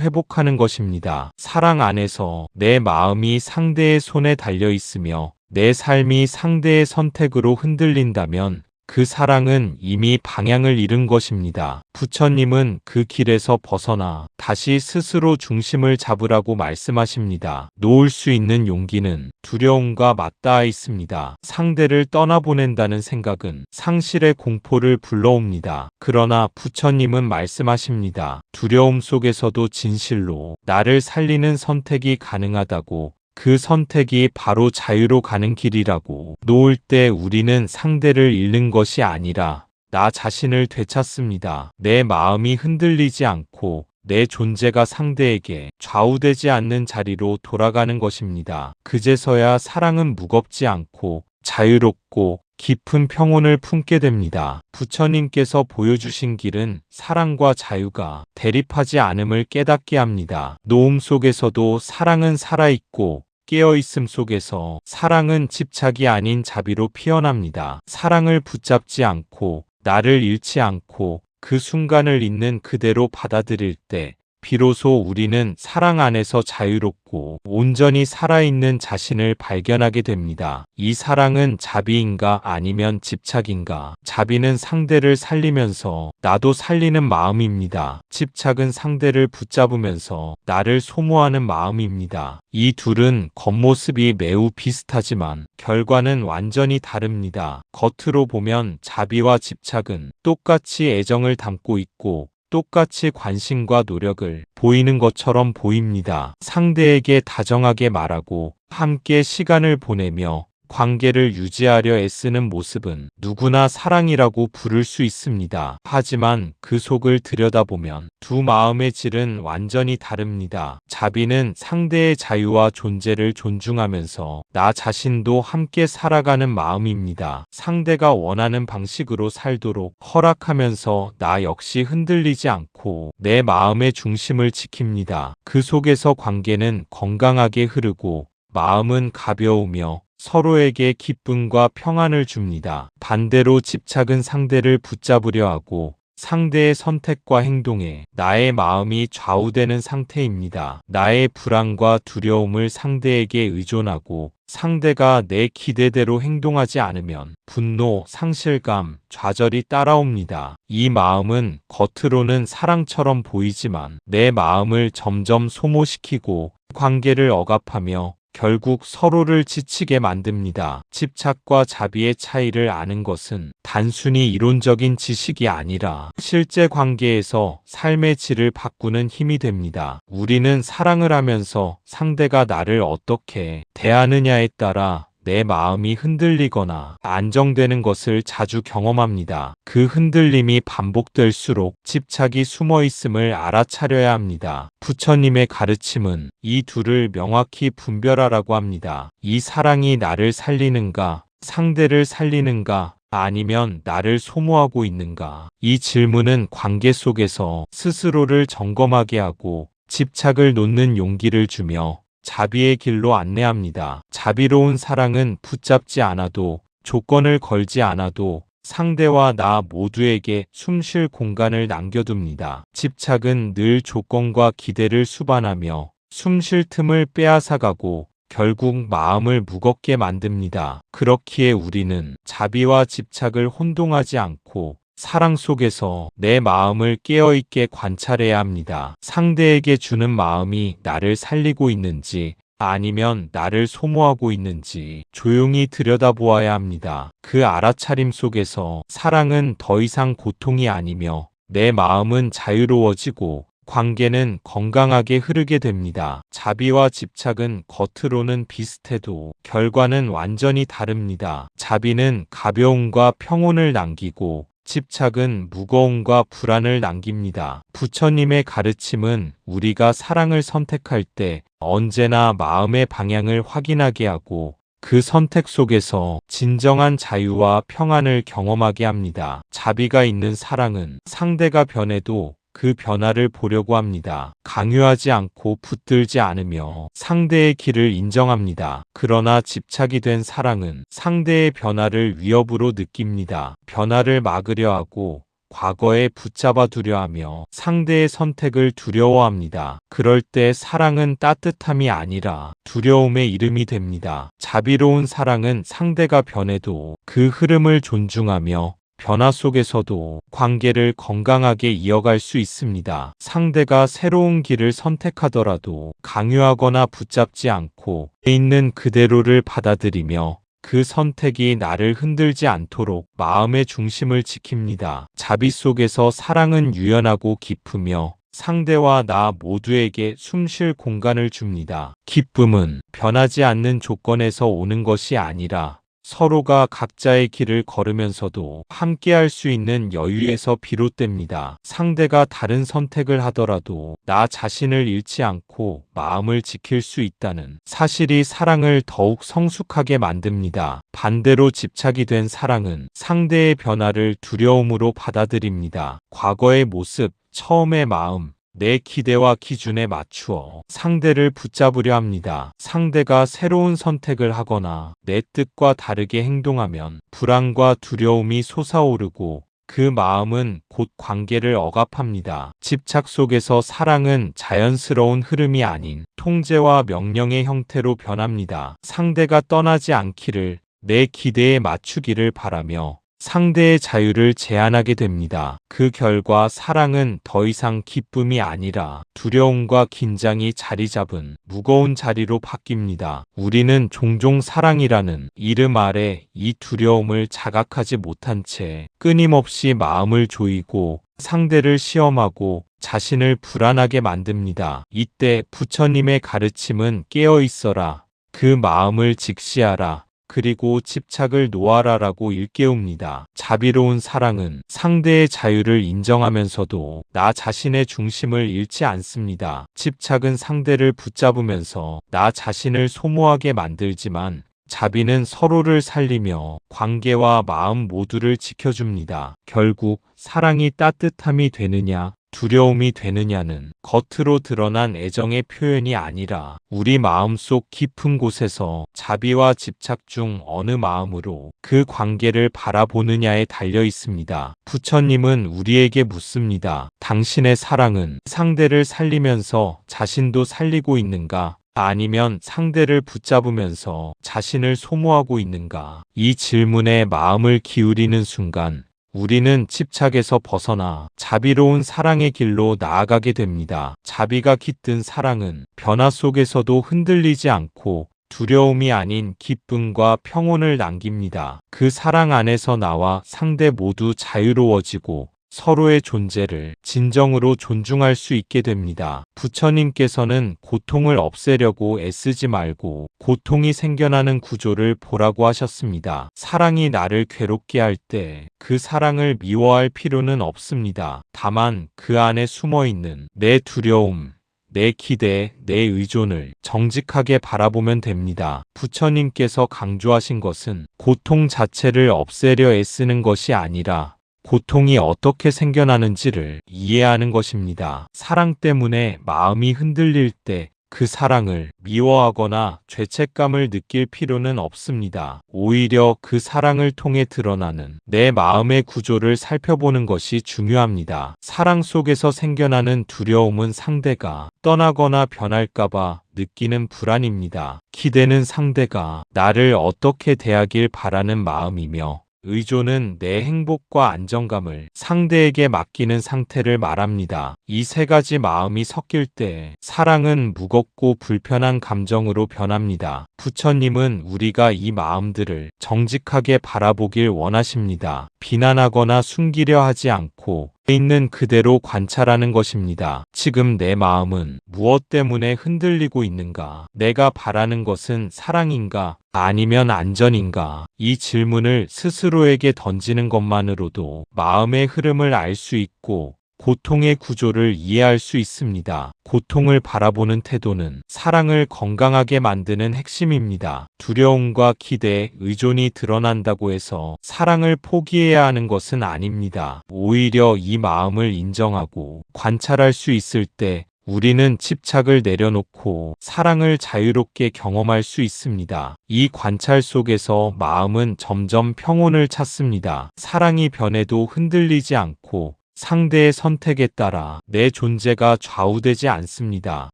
회복하는 것입니다. 사랑 안에서 내 마음이 상대의 손에 달려 있으며 내 삶이 상대의 선택으로 흔들린다면 그 사랑은 이미 방향을 잃은 것입니다. 부처님은 그 길에서 벗어나 다시 스스로 중심을 잡으라고 말씀하십니다. 놓을 수 있는 용기는 두려움과 맞닿아 있습니다. 상대를 떠나보낸다는 생각은 상실의 공포를 불러옵니다. 그러나 부처님은 말씀하십니다. 두려움 속에서도 진실로 나를 살리는 선택이 가능하다고. 그 선택이 바로 자유로 가는 길이라고. 놓을 때 우리는 상대를 잃는 것이 아니라 나 자신을 되찾습니다. 내 마음이 흔들리지 않고 내 존재가 상대에게 좌우되지 않는 자리로 돌아가는 것입니다. 그제서야 사랑은 무겁지 않고 자유롭고 깊은 평온을 품게 됩니다. 부처님께서 보여주신 길은 사랑과 자유가 대립하지 않음을 깨닫게 합니다. 노움 속에서도 사랑은 살아있고 깨어있음 속에서 사랑은 집착이 아닌 자비로 피어납니다. 사랑을 붙잡지 않고 나를 잃지 않고 그 순간을 있는 그대로 받아들일 때 비로소 우리는 사랑 안에서 자유롭고 온전히 살아있는 자신을 발견하게 됩니다. 이 사랑은 자비인가 아니면 집착인가? 자비는 상대를 살리면서 나도 살리는 마음입니다. 집착은 상대를 붙잡으면서 나를 소모하는 마음입니다. 이 둘은 겉모습이 매우 비슷하지만 결과는 완전히 다릅니다. 겉으로 보면 자비와 집착은 똑같이 애정을 담고 있고 똑같이 관심과 노력을 보이는 것처럼 보입니다. 상대에게 다정하게 말하고 함께 시간을 보내며 관계를 유지하려 애쓰는 모습은 누구나 사랑이라고 부를 수 있습니다. 하지만 그 속을 들여다보면 두 마음의 질은 완전히 다릅니다. 자비는 상대의 자유와 존재를 존중하면서 나 자신도 함께 살아가는 마음입니다. 상대가 원하는 방식으로 살도록 허락하면서 나 역시 흔들리지 않고 내 마음의 중심을 지킵니다. 그 속에서 관계는 건강하게 흐르고 마음은 가벼우며 서로에게 기쁨과 평안을 줍니다. 반대로 집착은 상대를 붙잡으려 하고 상대의 선택과 행동에 나의 마음이 좌우되는 상태입니다. 나의 불안과 두려움을 상대에게 의존하고 상대가 내 기대대로 행동하지 않으면 분노, 상실감, 좌절이 따라옵니다. 이 마음은 겉으로는 사랑처럼 보이지만 내 마음을 점점 소모시키고 관계를 억압하며 결국 서로를 지치게 만듭니다. 집착과 자비의 차이를 아는 것은 단순히 이론적인 지식이 아니라 실제 관계에서 삶의 질을 바꾸는 힘이 됩니다. 우리는 사랑을 하면서 상대가 나를 어떻게 대하느냐에 따라 내 마음이 흔들리거나 안정되는 것을 자주 경험합니다. 그 흔들림이 반복될수록 집착이 숨어 있음을 알아차려야 합니다. 부처님의 가르침은 이 둘을 명확히 분별하라고 합니다. 이 사랑이 나를 살리는가, 상대를 살리는가, 아니면 나를 소모하고 있는가? 이 질문은 관계 속에서 스스로를 점검하게 하고 집착을 놓는 용기를 주며 자비의 길로 안내합니다. 자비로운 사랑은 붙잡지 않아도 조건을 걸지 않아도 상대와 나 모두에게 숨쉴 공간을 남겨둡니다. 집착은 늘 조건과 기대를 수반하며 숨쉴 틈을 빼앗아가고 결국 마음을 무겁게 만듭니다. 그렇기에 우리는 자비와 집착을 혼동하지 않고 사랑 속에서 내 마음을 깨어있게 관찰해야 합니다. 상대에게 주는 마음이 나를 살리고 있는지 아니면 나를 소모하고 있는지 조용히 들여다보아야 합니다. 그 알아차림 속에서 사랑은 더 이상 고통이 아니며 내 마음은 자유로워지고 관계는 건강하게 흐르게 됩니다. 자비와 집착은 겉으로는 비슷해도 결과는 완전히 다릅니다. 자비는 가벼움과 평온을 남기고 집착은 무거움과 불안을 남깁니다. 부처님의 가르침은 우리가 사랑을 선택할 때 언제나 마음의 방향을 확인하게 하고 그 선택 속에서 진정한 자유와 평안을 경험하게 합니다. 자비가 있는 사랑은 상대가 변해도 그 변화를 보려고 합니다. 강요하지 않고 붙들지 않으며 상대의 길을 인정합니다. 그러나 집착이 된 사랑은 상대의 변화를 위협으로 느낍니다. 변화를 막으려 하고 과거에 붙잡아 두려 하며 상대의 선택을 두려워합니다. 그럴 때 사랑은 따뜻함이 아니라 두려움의 이름이 됩니다. 자비로운 사랑은 상대가 변해도 그 흐름을 존중하며 변화 속에서도 관계를 건강하게 이어갈 수 있습니다. 상대가 새로운 길을 선택하더라도 강요하거나 붙잡지 않고 있는 그대로를 받아들이며 그 선택이 나를 흔들지 않도록 마음의 중심을 지킵니다. 자비 속에서 사랑은 유연하고 깊으며 상대와 나 모두에게 숨쉴 공간을 줍니다. 기쁨은 변하지 않는 조건에서 오는 것이 아니라 서로가 각자의 길을 걸으면서도 함께할 수 있는 여유에서 비롯됩니다. 상대가 다른 선택을 하더라도 나 자신을 잃지 않고 마음을 지킬 수 있다는 사실이 사랑을 더욱 성숙하게 만듭니다. 반대로 집착이 된 사랑은 상대의 변화를 두려움으로 받아들입니다. 과거의 모습, 처음의 마음, 내 기대와 기준에 맞추어 상대를 붙잡으려 합니다. 상대가 새로운 선택을 하거나 내 뜻과 다르게 행동하면 불안과 두려움이 솟아오르고 그 마음은 곧 관계를 억압합니다. 집착 속에서 사랑은 자연스러운 흐름이 아닌 통제와 명령의 형태로 변합니다. 상대가 떠나지 않기를 내 기대에 맞추기를 바라며 상대의 자유를 제한하게 됩니다. 그 결과 사랑은 더 이상 기쁨이 아니라 두려움과 긴장이 자리 잡은 무거운 자리로 바뀝니다. 우리는 종종 사랑이라는 이름 아래 이 두려움을 자각하지 못한 채 끊임없이 마음을 조이고 상대를 시험하고 자신을 불안하게 만듭니다. 이때 부처님의 가르침은 깨어 있어라. 그 마음을 직시하라. 그리고 집착을 놓아라라고 일깨웁니다. 자비로운 사랑은 상대의 자유를 인정하면서도 나 자신의 중심을 잃지 않습니다. 집착은 상대를 붙잡으면서 나 자신을 소모하게 만들지만 자비는 서로를 살리며 관계와 마음 모두를 지켜줍니다. 결국 사랑이 따뜻함이 되느냐 두려움이 되느냐는 겉으로 드러난 애정의 표현이 아니라 우리 마음속 깊은 곳에서 자비와 집착 중 어느 마음으로 그 관계를 바라보느냐에 달려 있습니다. 부처님은 우리에게 묻습니다. 당신의 사랑은 상대를 살리면서 자신도 살리고 있는가? 아니면 상대를 붙잡으면서 자신을 소모하고 있는가? 이 질문에 마음을 기울이는 순간 우리는 집착에서 벗어나 자비로운 사랑의 길로 나아가게 됩니다. 자비가 깃든 사랑은 변화 속에서도 흔들리지 않고 두려움이 아닌 기쁨과 평온을 남깁니다. 그 사랑 안에서 나와 상대 모두 자유로워지고 서로의 존재를 진정으로 존중할 수 있게 됩니다. 부처님께서는 고통을 없애려고 애쓰지 말고 고통이 생겨나는 구조를 보라고 하셨습니다. 사랑이 나를 괴롭게 할 때 그 사랑을 미워할 필요는 없습니다. 다만 그 안에 숨어있는 내 두려움, 내 기대, 내 의존을 정직하게 바라보면 됩니다. 부처님께서 강조하신 것은 고통 자체를 없애려 애쓰는 것이 아니라 고통이 어떻게 생겨나는지를 이해하는 것입니다. 사랑 때문에 마음이 흔들릴 때 그 사랑을 미워하거나 죄책감을 느낄 필요는 없습니다. 오히려 그 사랑을 통해 드러나는 내 마음의 구조를 살펴보는 것이 중요합니다. 사랑 속에서 생겨나는 두려움은 상대가 떠나거나 변할까봐 느끼는 불안입니다. 기대는 상대가 나를 어떻게 대하길 바라는 마음이며 의존은 내 행복과 안정감을 상대에게 맡기는 상태를 말합니다. 이 세 가지 마음이 섞일 때 사랑은 무겁고 불편한 감정으로 변합니다. 부처님은 우리가 이 마음들을 정직하게 바라보길 원하십니다. 비난하거나 숨기려 하지 않고 있는 그대로 관찰하는 것입니다. 지금 내 마음은 무엇 때문에 흔들리고 있는가? 내가 바라는 것은 사랑인가? 아니면 안전인가? 이 질문을 스스로에게 던지는 것만으로도 마음의 흐름을 알 수 있고 고통의 구조를 이해할 수 있습니다. 고통을 바라보는 태도는 사랑을 건강하게 만드는 핵심입니다. 두려움과 기대, 의존이 드러난다고 해서 사랑을 포기해야 하는 것은 아닙니다. 오히려 이 마음을 인정하고 관찰할 수 있을 때 우리는 집착을 내려놓고 사랑을 자유롭게 경험할 수 있습니다. 이 관찰 속에서 마음은 점점 평온을 찾습니다. 사랑이 변해도 흔들리지 않고 상대의 선택에 따라 내 존재가 좌우되지 않습니다.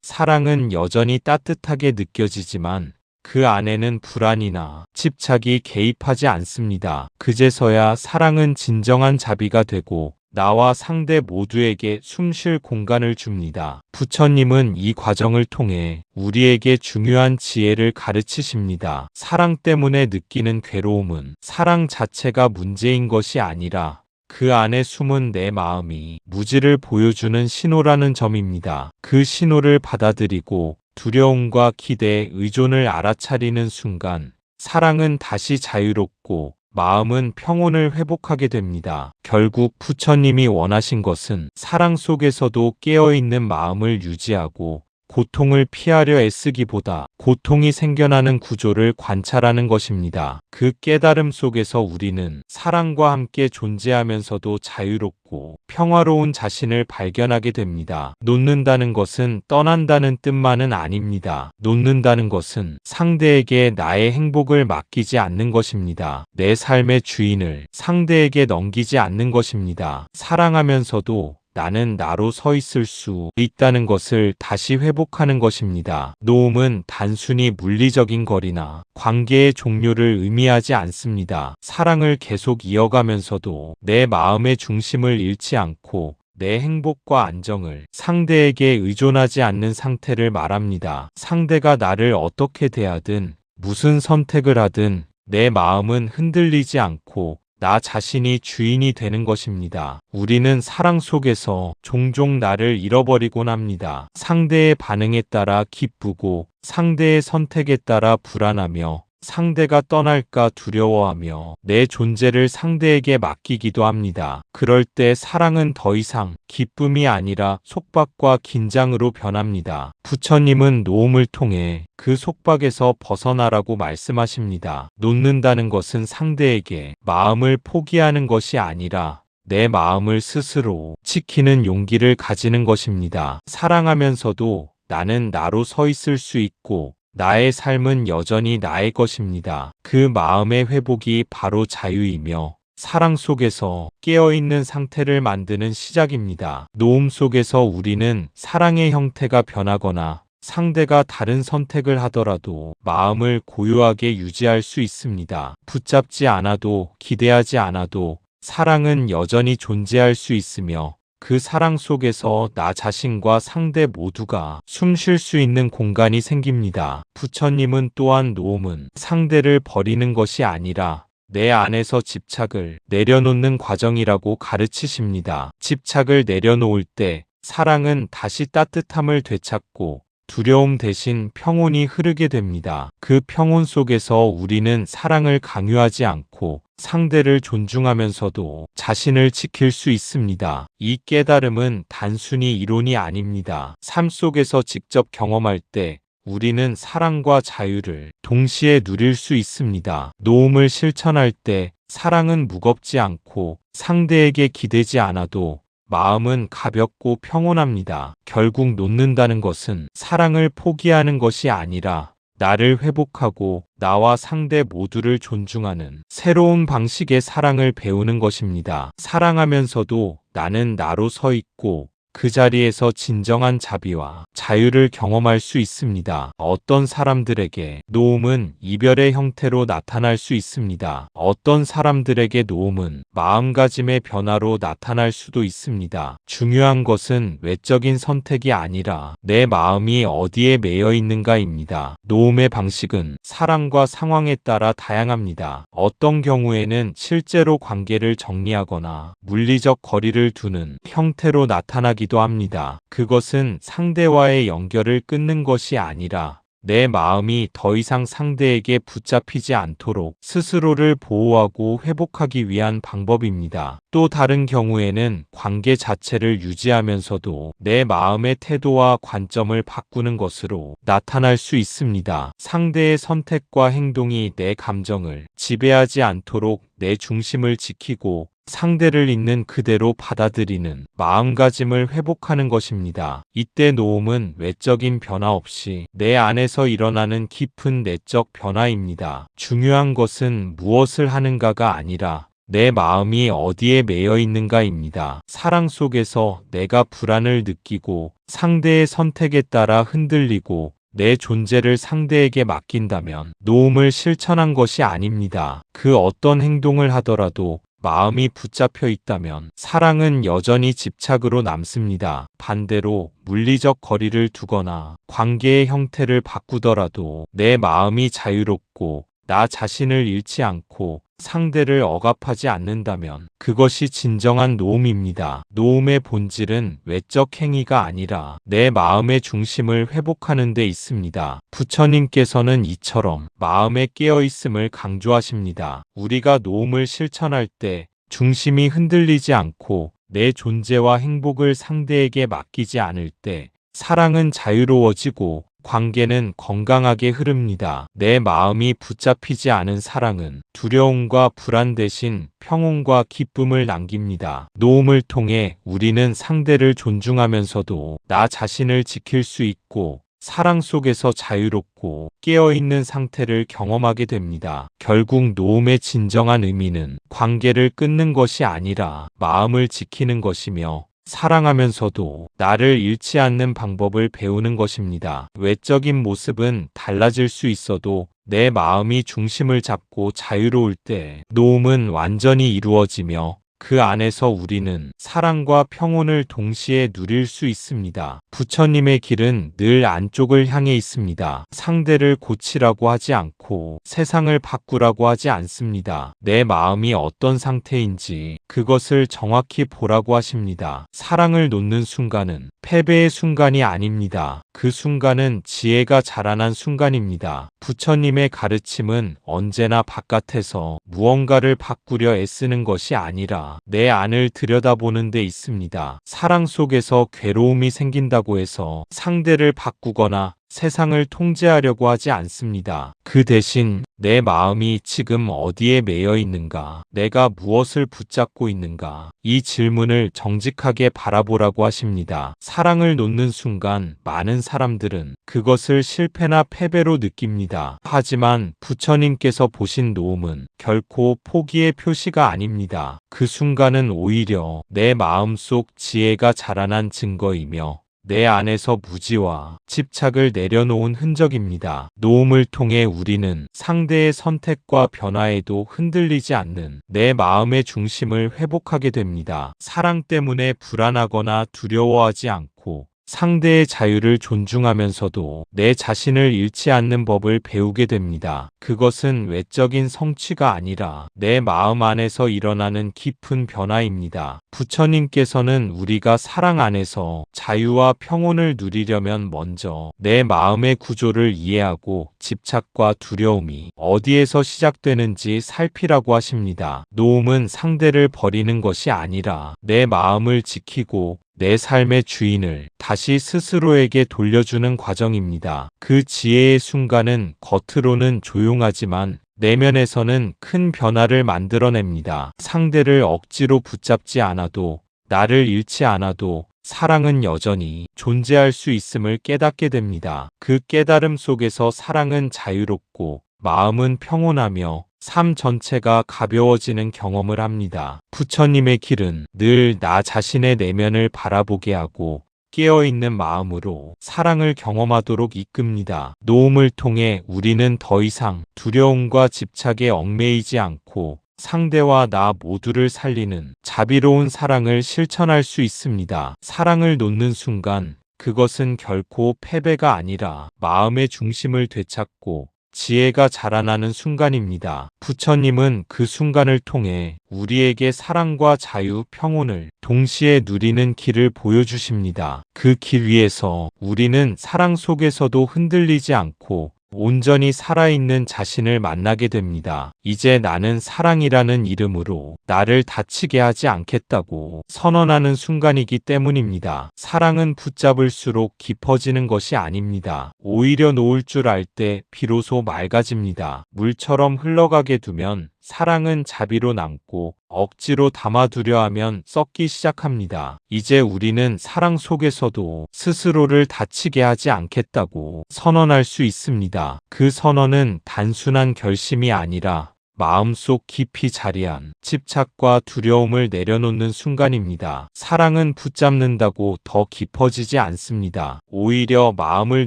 사랑은 여전히 따뜻하게 느껴지지만 그 안에는 불안이나 집착이 개입하지 않습니다. 그제서야 사랑은 진정한 자비가 되고 나와 상대 모두에게 숨 쉴 공간을 줍니다. 부처님은 이 과정을 통해 우리에게 중요한 지혜를 가르치십니다. 사랑 때문에 느끼는 괴로움은 사랑 자체가 문제인 것이 아니라 그 안에 숨은 내 마음이 무지를 보여주는 신호라는 점입니다. 그 신호를 받아들이고 두려움과 기대, 의존을 알아차리는 순간 사랑은 다시 자유롭고 마음은 평온을 회복하게 됩니다. 결국 부처님이 원하신 것은 사랑 속에서도 깨어있는 마음을 유지하고 고통을 피하려 애쓰기보다 고통이 생겨나는 구조를 관찰하는 것입니다. 그 깨달음 속에서 우리는 사랑과 함께 존재하면서도 자유롭고 평화로운 자신을 발견하게 됩니다. 놓는다는 것은 떠난다는 뜻만은 아닙니다. 놓는다는 것은 상대에게 나의 행복을 맡기지 않는 것입니다. 내 삶의 주인을 상대에게 넘기지 않는 것입니다. 사랑하면서도 나는 나로 서 있을 수 있다는 것을 다시 회복하는 것입니다. 놓음은 단순히 물리적인 거리나 관계의 종료를 의미하지 않습니다. 사랑을 계속 이어가면서도 내 마음의 중심을 잃지 않고 내 행복과 안정을 상대에게 의존하지 않는 상태를 말합니다. 상대가 나를 어떻게 대하든 무슨 선택을 하든 내 마음은 흔들리지 않고 나 자신이 주인이 되는 것입니다. 우리는 사랑 속에서 종종 나를 잃어버리곤 합니다. 상대의 반응에 따라 기쁘고 상대의 선택에 따라 불안하며 상대가 떠날까 두려워하며 내 존재를 상대에게 맡기기도 합니다. 그럴 때 사랑은 더 이상 기쁨이 아니라 속박과 긴장으로 변합니다. 부처님은 놓음을 통해 그 속박에서 벗어나라고 말씀하십니다. 놓는다는 것은 상대에게 마음을 포기하는 것이 아니라 내 마음을 스스로 지키는 용기를 가지는 것입니다. 사랑하면서도 나는 나로 서 있을 수 있고 나의 삶은 여전히 나의 것입니다. 그 마음의 회복이 바로 자유이며 사랑 속에서 깨어있는 상태를 만드는 시작입니다. 놓음 속에서 우리는 사랑의 형태가 변하거나 상대가 다른 선택을 하더라도 마음을 고요하게 유지할 수 있습니다. 붙잡지 않아도 기대하지 않아도 사랑은 여전히 존재할 수 있으며 그 사랑 속에서 나 자신과 상대 모두가 숨 쉴 수 있는 공간이 생깁니다. 부처님은 또한 놓음은 상대를 버리는 것이 아니라 내 안에서 집착을 내려놓는 과정이라고 가르치십니다. 집착을 내려놓을 때 사랑은 다시 따뜻함을 되찾고 두려움 대신 평온이 흐르게 됩니다. 그 평온 속에서 우리는 사랑을 강요하지 않고 상대를 존중하면서도 자신을 지킬 수 있습니다. 이 깨달음은 단순히 이론이 아닙니다. 삶 속에서 직접 경험할 때 우리는 사랑과 자유를 동시에 누릴 수 있습니다. 놓음을 실천할 때 사랑은 무겁지 않고 상대에게 기대지 않아도 마음은 가볍고 평온합니다. 결국 놓는다는 것은 사랑을 포기하는 것이 아니라 나를 회복하고 나와 상대 모두를 존중하는 새로운 방식의 사랑을 배우는 것입니다. 사랑하면서도 나는 나로 서 있고 그 자리에서 진정한 자비와 자유를 경험할 수 있습니다. 어떤 사람들에게 놓음은 이별의 형태로 나타날 수 있습니다. 어떤 사람들에게 놓음은 마음가짐의 변화로 나타날 수도 있습니다. 중요한 것은 외적인 선택이 아니라 내 마음이 어디에 매여 있는가입니다. 놓음의 방식은 사랑과 상황에 따라 다양합니다. 어떤 경우에는 실제로 관계를 정리하거나 물리적 거리를 두는 형태로 나타나기도 합니다. 그것은 상대와의 연결을 끊는 것이 아니라 내 마음이 더 이상 상대에게 붙잡히지 않도록 스스로를 보호하고 회복하기 위한 방법입니다. 또 다른 경우에는 관계 자체를 유지하면서도 내 마음의 태도와 관점을 바꾸는 것으로 나타날 수 있습니다. 상대의 선택과 행동이 내 감정을 지배하지 않도록 내 중심을 지키고 상대를 있는 그대로 받아들이는 마음가짐을 회복하는 것입니다. 이때 노움은 외적인 변화 없이 내 안에서 일어나는 깊은 내적 변화입니다. 중요한 것은 무엇을 하는가가 아니라 내 마음이 어디에 매여 있는가입니다. 사랑 속에서 내가 불안을 느끼고 상대의 선택에 따라 흔들리고 내 존재를 상대에게 맡긴다면 노움을 실천한 것이 아닙니다. 그 어떤 행동을 하더라도 마음이 붙잡혀 있다면 사랑은 여전히 집착으로 남습니다. 반대로 물리적 거리를 두거나 관계의 형태를 바꾸더라도 내 마음이 자유롭고 나 자신을 잃지 않고 상대를 억압하지 않는다면 그것이 진정한 노움입니다. 노움의 본질은 외적 행위가 아니라 내 마음의 중심을 회복하는 데 있습니다. 부처님께서는 이처럼 마음에 깨어있음을 강조하십니다. 우리가 노움을 실천할 때 중심이 흔들리지 않고 내 존재와 행복을 상대에게 맡기지 않을 때 사랑은 자유로워지고 관계는 건강하게 흐릅니다. 내 마음이 붙잡히지 않은 사랑은 두려움과 불안 대신 평온과 기쁨을 남깁니다. 노움을 통해 우리는 상대를 존중하면서도 나 자신을 지킬 수 있고 사랑 속에서 자유롭고 깨어있는 상태를 경험하게 됩니다. 결국 노움의 진정한 의미는 관계를 끊는 것이 아니라 마음을 지키는 것이며 사랑하면서도 나를 잃지 않는 방법을 배우는 것입니다. 외적인 모습은 달라질 수 있어도 내 마음이 중심을 잡고 자유로울 때 노움은 완전히 이루어지며 그 안에서 우리는 사랑과 평온을 동시에 누릴 수 있습니다. 부처님의 길은 늘 안쪽을 향해 있습니다. 상대를 고치라고 하지 않고 세상을 바꾸라고 하지 않습니다. 내 마음이 어떤 상태인지 그것을 정확히 보라고 하십니다. 사랑을 놓는 순간은 패배의 순간이 아닙니다. 그 순간은 지혜가 자라난 순간입니다. 부처님의 가르침은 언제나 바깥에서 무언가를 바꾸려 애쓰는 것이 아니라 내 안을 들여다보는 데 있습니다. 사랑 속에서 괴로움이 생긴다고 해서 상대를 바꾸거나 세상을 통제하려고 하지 않습니다. 그 대신 내 마음이 지금 어디에 매여 있는가, 내가 무엇을 붙잡고 있는가, 이 질문을 정직하게 바라보라고 하십니다. 사랑을 놓는 순간 많은 사람들은 그것을 실패나 패배로 느낍니다. 하지만 부처님께서 보신 노움은 결코 포기의 표시가 아닙니다. 그 순간은 오히려 내 마음속 지혜가 자라난 증거이며 내 안에서 무지와 집착을 내려놓은 흔적입니다. 노움을 통해 우리는 상대의 선택과 변화에도 흔들리지 않는 내 마음의 중심을 회복하게 됩니다. 사랑 때문에 불안하거나 두려워하지 않고 상대의 자유를 존중하면서도 내 자신을 잃지 않는 법을 배우게 됩니다. 그것은 외적인 성취가 아니라 내 마음 안에서 일어나는 깊은 변화입니다. 부처님께서는 우리가 사랑 안에서 자유와 평온을 누리려면 먼저 내 마음의 구조를 이해하고 집착과 두려움이 어디에서 시작되는지 살피라고 하십니다. 노움은 상대를 버리는 것이 아니라 내 마음을 지키고 내 삶의 주인을 다시 스스로에게 돌려주는 과정입니다. 그 지혜의 순간은 겉으로는 조용하지만 내면에서는 큰 변화를 만들어냅니다. 상대를 억지로 붙잡지 않아도 나를 잃지 않아도 사랑은 여전히 존재할 수 있음을 깨닫게 됩니다. 그 깨달음 속에서 사랑은 자유롭고 마음은 평온하며 삶 전체가 가벼워지는 경험을 합니다. 부처님의 길은 늘 나 자신의 내면을 바라보게 하고 깨어있는 마음으로 사랑을 경험하도록 이끕니다. 노움을 통해 우리는 더 이상 두려움과 집착에 얽매이지 않고 상대와 나 모두를 살리는 자비로운 사랑을 실천할 수 있습니다. 사랑을 놓는 순간 그것은 결코 패배가 아니라 마음의 중심을 되찾고 지혜가 자라나는 순간입니다. 부처님은 그 순간을 통해 우리에게 사랑과 자유, 평온을 동시에 누리는 길을 보여주십니다. 그 길 위에서 우리는 사랑 속에서도 흔들리지 않고 온전히 살아있는 자신을 만나게 됩니다. 이제 나는 사랑이라는 이름으로 나를 다치게 하지 않겠다고 선언하는 순간이기 때문입니다. 사랑은 붙잡을수록 깊어지는 것이 아닙니다. 오히려 놓을 줄 알 때 비로소 맑아집니다. 물처럼 흘러가게 두면 사랑은 자비로 남고 억지로 담아두려 하면 썩기 시작합니다. 이제 우리는 사랑 속에서도 스스로를 다치게 하지 않겠다고 선언할 수 있습니다. 그 선언은 단순한 결심이 아니라 마음속 깊이 자리한 집착과 두려움을 내려놓는 순간입니다. 사랑은 붙잡는다고 더 깊어지지 않습니다. 오히려 마음을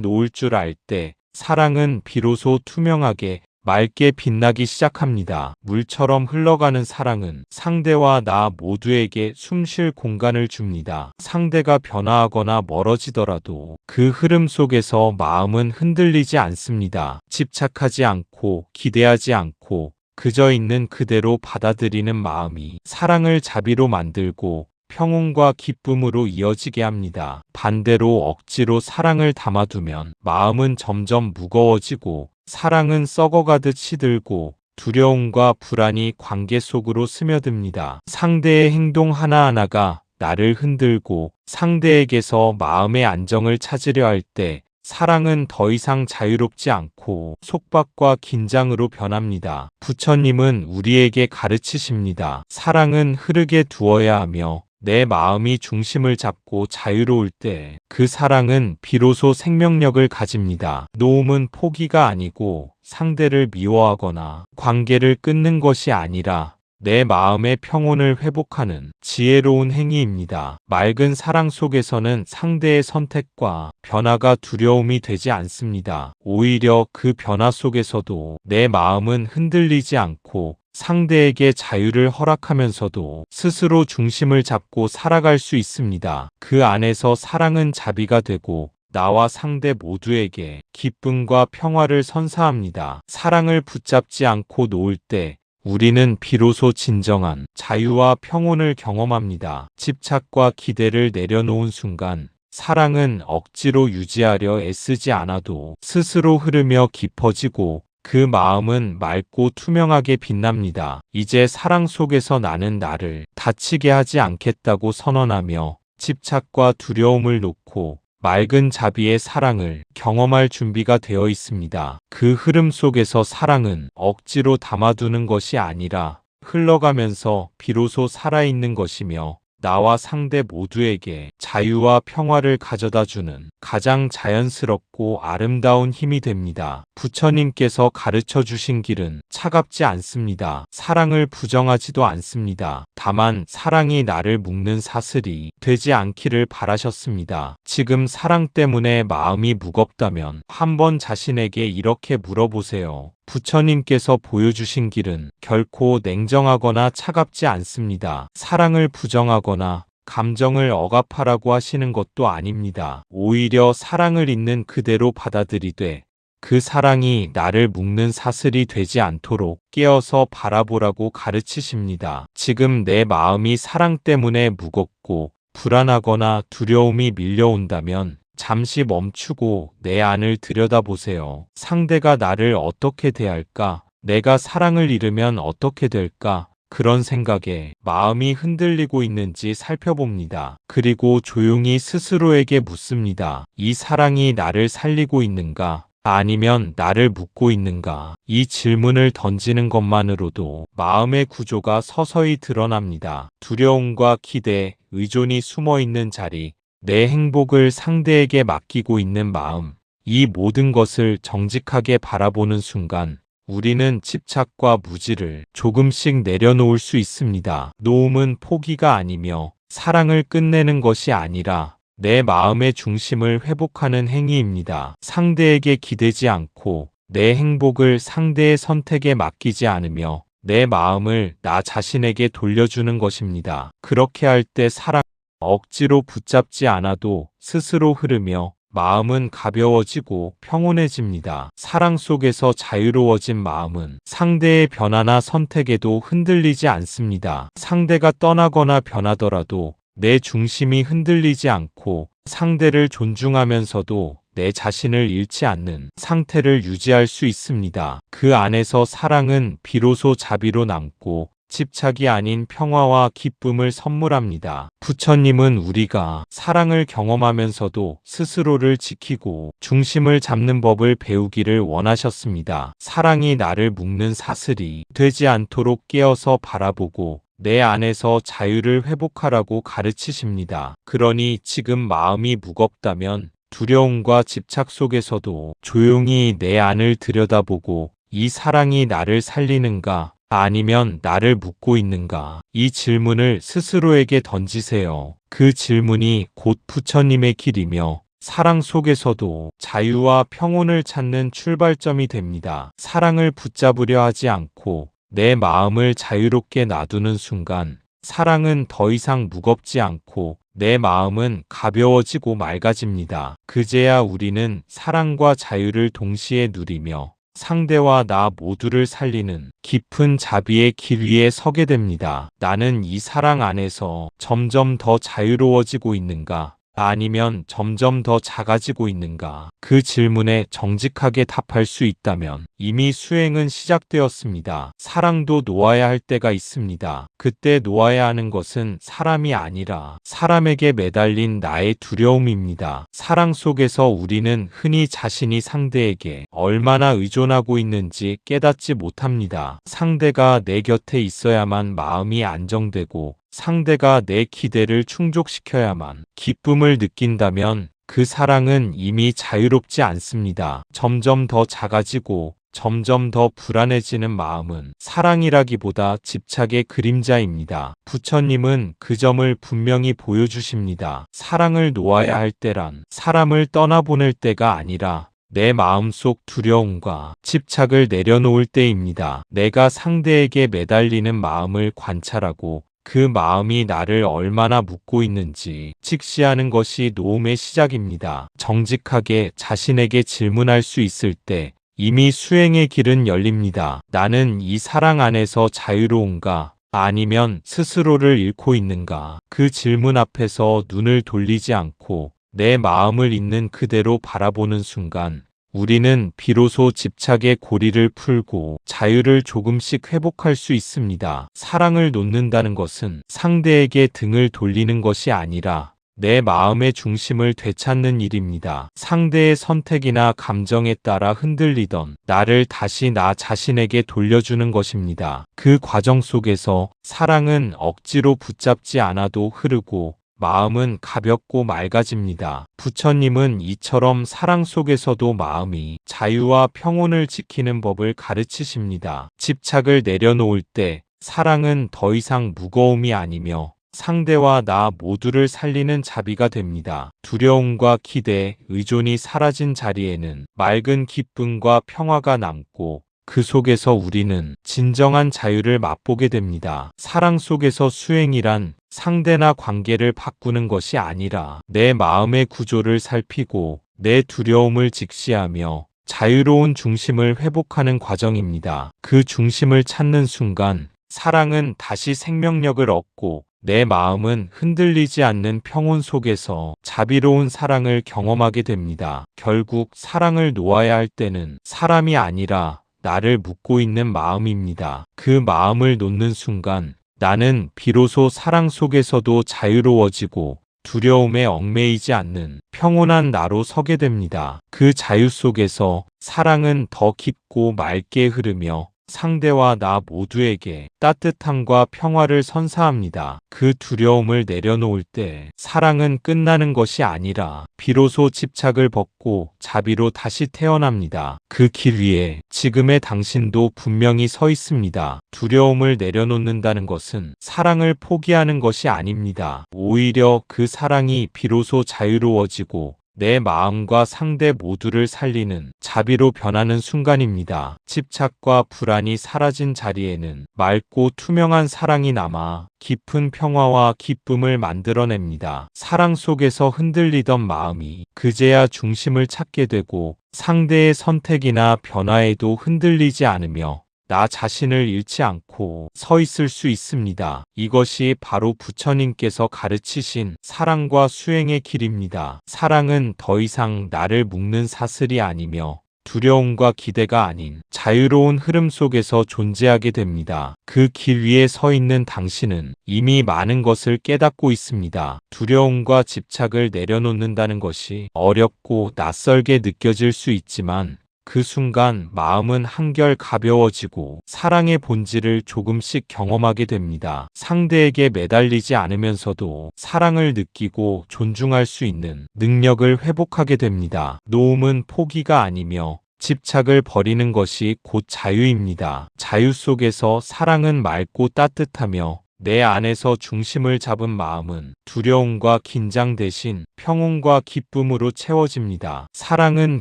놓을 줄 알 때 사랑은 비로소 투명하게 맑게 빛나기 시작합니다. 물처럼 흘러가는 사랑은 상대와 나 모두에게 숨 쉴 공간을 줍니다. 상대가 변화하거나 멀어지더라도 그 흐름 속에서 마음은 흔들리지 않습니다. 집착하지 않고 기대하지 않고 그저 있는 그대로 받아들이는 마음이 사랑을 자비로 만들고 평온과 기쁨으로 이어지게 합니다. 반대로 억지로 사랑을 담아두면 마음은 점점 무거워지고 사랑은 썩어가듯 시들고 두려움과 불안이 관계 속으로 스며듭니다. 상대의 행동 하나하나가 나를 흔들고 상대에게서 마음의 안정을 찾으려 할 때 사랑은 더 이상 자유롭지 않고 속박과 긴장으로 변합니다. 부처님은 우리에게 가르치십니다. 사랑은 흐르게 두어야 하며 내 마음이 중심을 잡고 자유로울 때 그 사랑은 비로소 생명력을 가집니다. 놓음은 포기가 아니고 상대를 미워하거나 관계를 끊는 것이 아니라 내 마음의 평온을 회복하는 지혜로운 행위입니다. 맑은 사랑 속에서는 상대의 선택과 변화가 두려움이 되지 않습니다. 오히려 그 변화 속에서도 내 마음은 흔들리지 않고 상대에게 자유를 허락하면서도 스스로 중심을 잡고 살아갈 수 있습니다. 그 안에서 사랑은 자비가 되고 나와 상대 모두에게 기쁨과 평화를 선사합니다. 사랑을 붙잡지 않고 놓을 때 우리는 비로소 진정한 자유와 평온을 경험합니다. 집착과 기대를 내려놓은 순간 사랑은 억지로 유지하려 애쓰지 않아도 스스로 흐르며 깊어지고 그 마음은 맑고 투명하게 빛납니다. 이제 사랑 속에서 나는 나를 다치게 하지 않겠다고 선언하며 집착과 두려움을 놓고 맑은 자비의 사랑을 경험할 준비가 되어 있습니다. 그 흐름 속에서 사랑은 억지로 담아두는 것이 아니라 흘러가면서 비로소 살아있는 것이며 나와 상대 모두에게 자유와 평화를 가져다주는 가장 자연스럽고 아름다운 힘이 됩니다. 부처님께서 가르쳐 주신 길은 차갑지 않습니다. 사랑을 부정하지도 않습니다. 다만 사랑이 나를 묶는 사슬이 되지 않기를 바라셨습니다. 지금 사랑 때문에 마음이 무겁다면 한번 자신에게 이렇게 물어보세요. 부처님께서 보여주신 길은 결코 냉정하거나 차갑지 않습니다. 사랑을 부정하거나 감정을 억압하라고 하시는 것도 아닙니다. 오히려 사랑을 있는 그대로 받아들이되 그 사랑이 나를 묶는 사슬이 되지 않도록 깨어서 바라보라고 가르치십니다. 지금 내 마음이 사랑 때문에 무겁고 불안하거나 두려움이 밀려온다면 잠시 멈추고 내 안을 들여다보세요. 상대가 나를 어떻게 대할까? 내가 사랑을 잃으면 어떻게 될까? 그런 생각에 마음이 흔들리고 있는지 살펴봅니다. 그리고 조용히 스스로에게 묻습니다. 이 사랑이 나를 살리고 있는가? 아니면 나를 묶고 있는가? 이 질문을 던지는 것만으로도 마음의 구조가 서서히 드러납니다. 두려움과 기대, 의존이 숨어 있는 자리, 내 행복을 상대에게 맡기고 있는 마음, 이 모든 것을 정직하게 바라보는 순간 우리는 집착과 무지를 조금씩 내려놓을 수 있습니다. 놓음은 포기가 아니며 사랑을 끝내는 것이 아니라 내 마음의 중심을 회복하는 행위입니다. 상대에게 기대지 않고 내 행복을 상대의 선택에 맡기지 않으며 내 마음을 나 자신에게 돌려주는 것입니다. 그렇게 할 때 사랑 억지로 붙잡지 않아도 스스로 흐르며 마음은 가벼워지고 평온해집니다. 사랑 속에서 자유로워진 마음은 상대의 변화나 선택에도 흔들리지 않습니다. 상대가 떠나거나 변하더라도 내 중심이 흔들리지 않고 상대를 존중하면서도 내 자신을 잃지 않는 상태를 유지할 수 있습니다. 그 안에서 사랑은 비로소 자비로 남고 집착이 아닌 평화와 기쁨을 선물합니다. 부처님은 우리가 사랑을 경험하면서도 스스로를 지키고 중심을 잡는 법을 배우기를 원하셨습니다. 사랑이 나를 묶는 사슬이 되지 않도록 깨어서 바라보고 내 안에서 자유를 회복하라고 가르치십니다. 그러니 지금 마음이 무겁다면 두려움과 집착 속에서도 조용히 내 안을 들여다보고 이 사랑이 나를 살리는가? 아니면 나를 묶고 있는가? 이 질문을 스스로에게 던지세요. 그 질문이 곧 부처님의 길이며 사랑 속에서도 자유와 평온을 찾는 출발점이 됩니다. 사랑을 붙잡으려 하지 않고 내 마음을 자유롭게 놔두는 순간 사랑은 더 이상 무겁지 않고 내 마음은 가벼워지고 맑아집니다. 그제야 우리는 사랑과 자유를 동시에 누리며 상대와 나 모두를 살리는 깊은 자비의 길 위에 서게 됩니다. 나는 이 사랑 안에서 점점 더 자유로워지고 있는가? 아니면 점점 더 작아지고 있는가? 그 질문에 정직하게 답할 수 있다면 이미 수행은 시작되었습니다. 사랑도 놓아야 할 때가 있습니다. 그때 놓아야 하는 것은 사람이 아니라 사람에게 매달린 나의 두려움입니다. 사랑 속에서 우리는 흔히 자신이 상대에게 얼마나 의존하고 있는지 깨닫지 못합니다. 상대가 내 곁에 있어야만 마음이 안정되고 상대가 내 기대를 충족시켜야만 기쁨을 느낀다면 그 사랑은 이미 자유롭지 않습니다. 점점 더 작아지고 점점 더 불안해지는 마음은 사랑이라기보다 집착의 그림자입니다. 부처님은 그 점을 분명히 보여주십니다. 사랑을 놓아야 할 때란 사람을 떠나보낼 때가 아니라 내 마음속 두려움과 집착을 내려놓을 때입니다. 내가 상대에게 매달리는 마음을 관찰하고 그 마음이 나를 얼마나 묶고 있는지 직시하는 것이 놓음의 시작입니다. 정직하게 자신에게 질문할 수 있을 때 이미 수행의 길은 열립니다. 나는 이 사랑 안에서 자유로운가? 아니면 스스로를 잃고 있는가? 그 질문 앞에서 눈을 돌리지 않고 내 마음을 있는 그대로 바라보는 순간 우리는 비로소 집착의 고리를 풀고 자유를 조금씩 회복할 수 있습니다. 사랑을 놓는다는 것은 상대에게 등을 돌리는 것이 아니라 내 마음의 중심을 되찾는 일입니다. 상대의 선택이나 감정에 따라 흔들리던 나를 다시 나 자신에게 돌려주는 것입니다. 그 과정 속에서 사랑은 억지로 붙잡지 않아도 흐르고 마음은 가볍고 맑아집니다. 부처님은 이처럼 사랑 속에서도 마음이 자유와 평온을 지키는 법을 가르치십니다. 집착을 내려놓을 때 사랑은 더 이상 무거움이 아니며 상대와 나 모두를 살리는 자비가 됩니다. 두려움과 기대, 의존이 사라진 자리에는 맑은 기쁨과 평화가 남고 그 속에서 우리는 진정한 자유를 맛보게 됩니다. 사랑 속에서 수행이란 상대나 관계를 바꾸는 것이 아니라 내 마음의 구조를 살피고 내 두려움을 직시하며 자유로운 중심을 회복하는 과정입니다. 그 중심을 찾는 순간 사랑은 다시 생명력을 얻고 내 마음은 흔들리지 않는 평온 속에서 자비로운 사랑을 경험하게 됩니다. 결국 사랑을 놓아야 할 때는 사람이 아니라 나를 묶고 있는 마음입니다. 그 마음을 놓는 순간 나는 비로소 사랑 속에서도 자유로워지고 두려움에 얽매이지 않는 평온한 나로 서게 됩니다. 그 자유 속에서 사랑은 더 깊고 맑게 흐르며 상대와 나 모두에게 따뜻함과 평화를 선사합니다. 그 두려움을 내려놓을 때 사랑은 끝나는 것이 아니라 비로소 집착을 벗고 자비로 다시 태어납니다. 그 길 위에 지금의 당신도 분명히 서 있습니다. 두려움을 내려놓는다는 것은 사랑을 포기하는 것이 아닙니다. 오히려 그 사랑이 비로소 자유로워지고 내 마음과 상대 모두를 살리는 자비로 변하는 순간입니다. 집착과 불안이 사라진 자리에는 맑고 투명한 사랑이 남아 깊은 평화와 기쁨을 만들어냅니다. 사랑 속에서 흔들리던 마음이 그제야 중심을 찾게 되고 상대의 선택이나 변화에도 흔들리지 않으며 나 자신을 잃지 않고 서 있을 수 있습니다. 이것이 바로 부처님께서 가르치신 사랑과 수행의 길입니다. 사랑은 더 이상 나를 묶는 사슬이 아니며 두려움과 기대가 아닌 자유로운 흐름 속에서 존재하게 됩니다. 그 길 위에 서 있는 당신은 이미 많은 것을 깨닫고 있습니다. 두려움과 집착을 내려놓는다는 것이 어렵고 낯설게 느껴질 수 있지만 그 순간 마음은 한결 가벼워지고 사랑의 본질을 조금씩 경험하게 됩니다. 상대에게 매달리지 않으면서도 사랑을 느끼고 존중할 수 있는 능력을 회복하게 됩니다. 놓음은 포기가 아니며 집착을 버리는 것이 곧 자유입니다. 자유 속에서 사랑은 맑고 따뜻하며 내 안에서 중심을 잡은 마음은 두려움과 긴장 대신 평온과 기쁨으로 채워집니다. 사랑은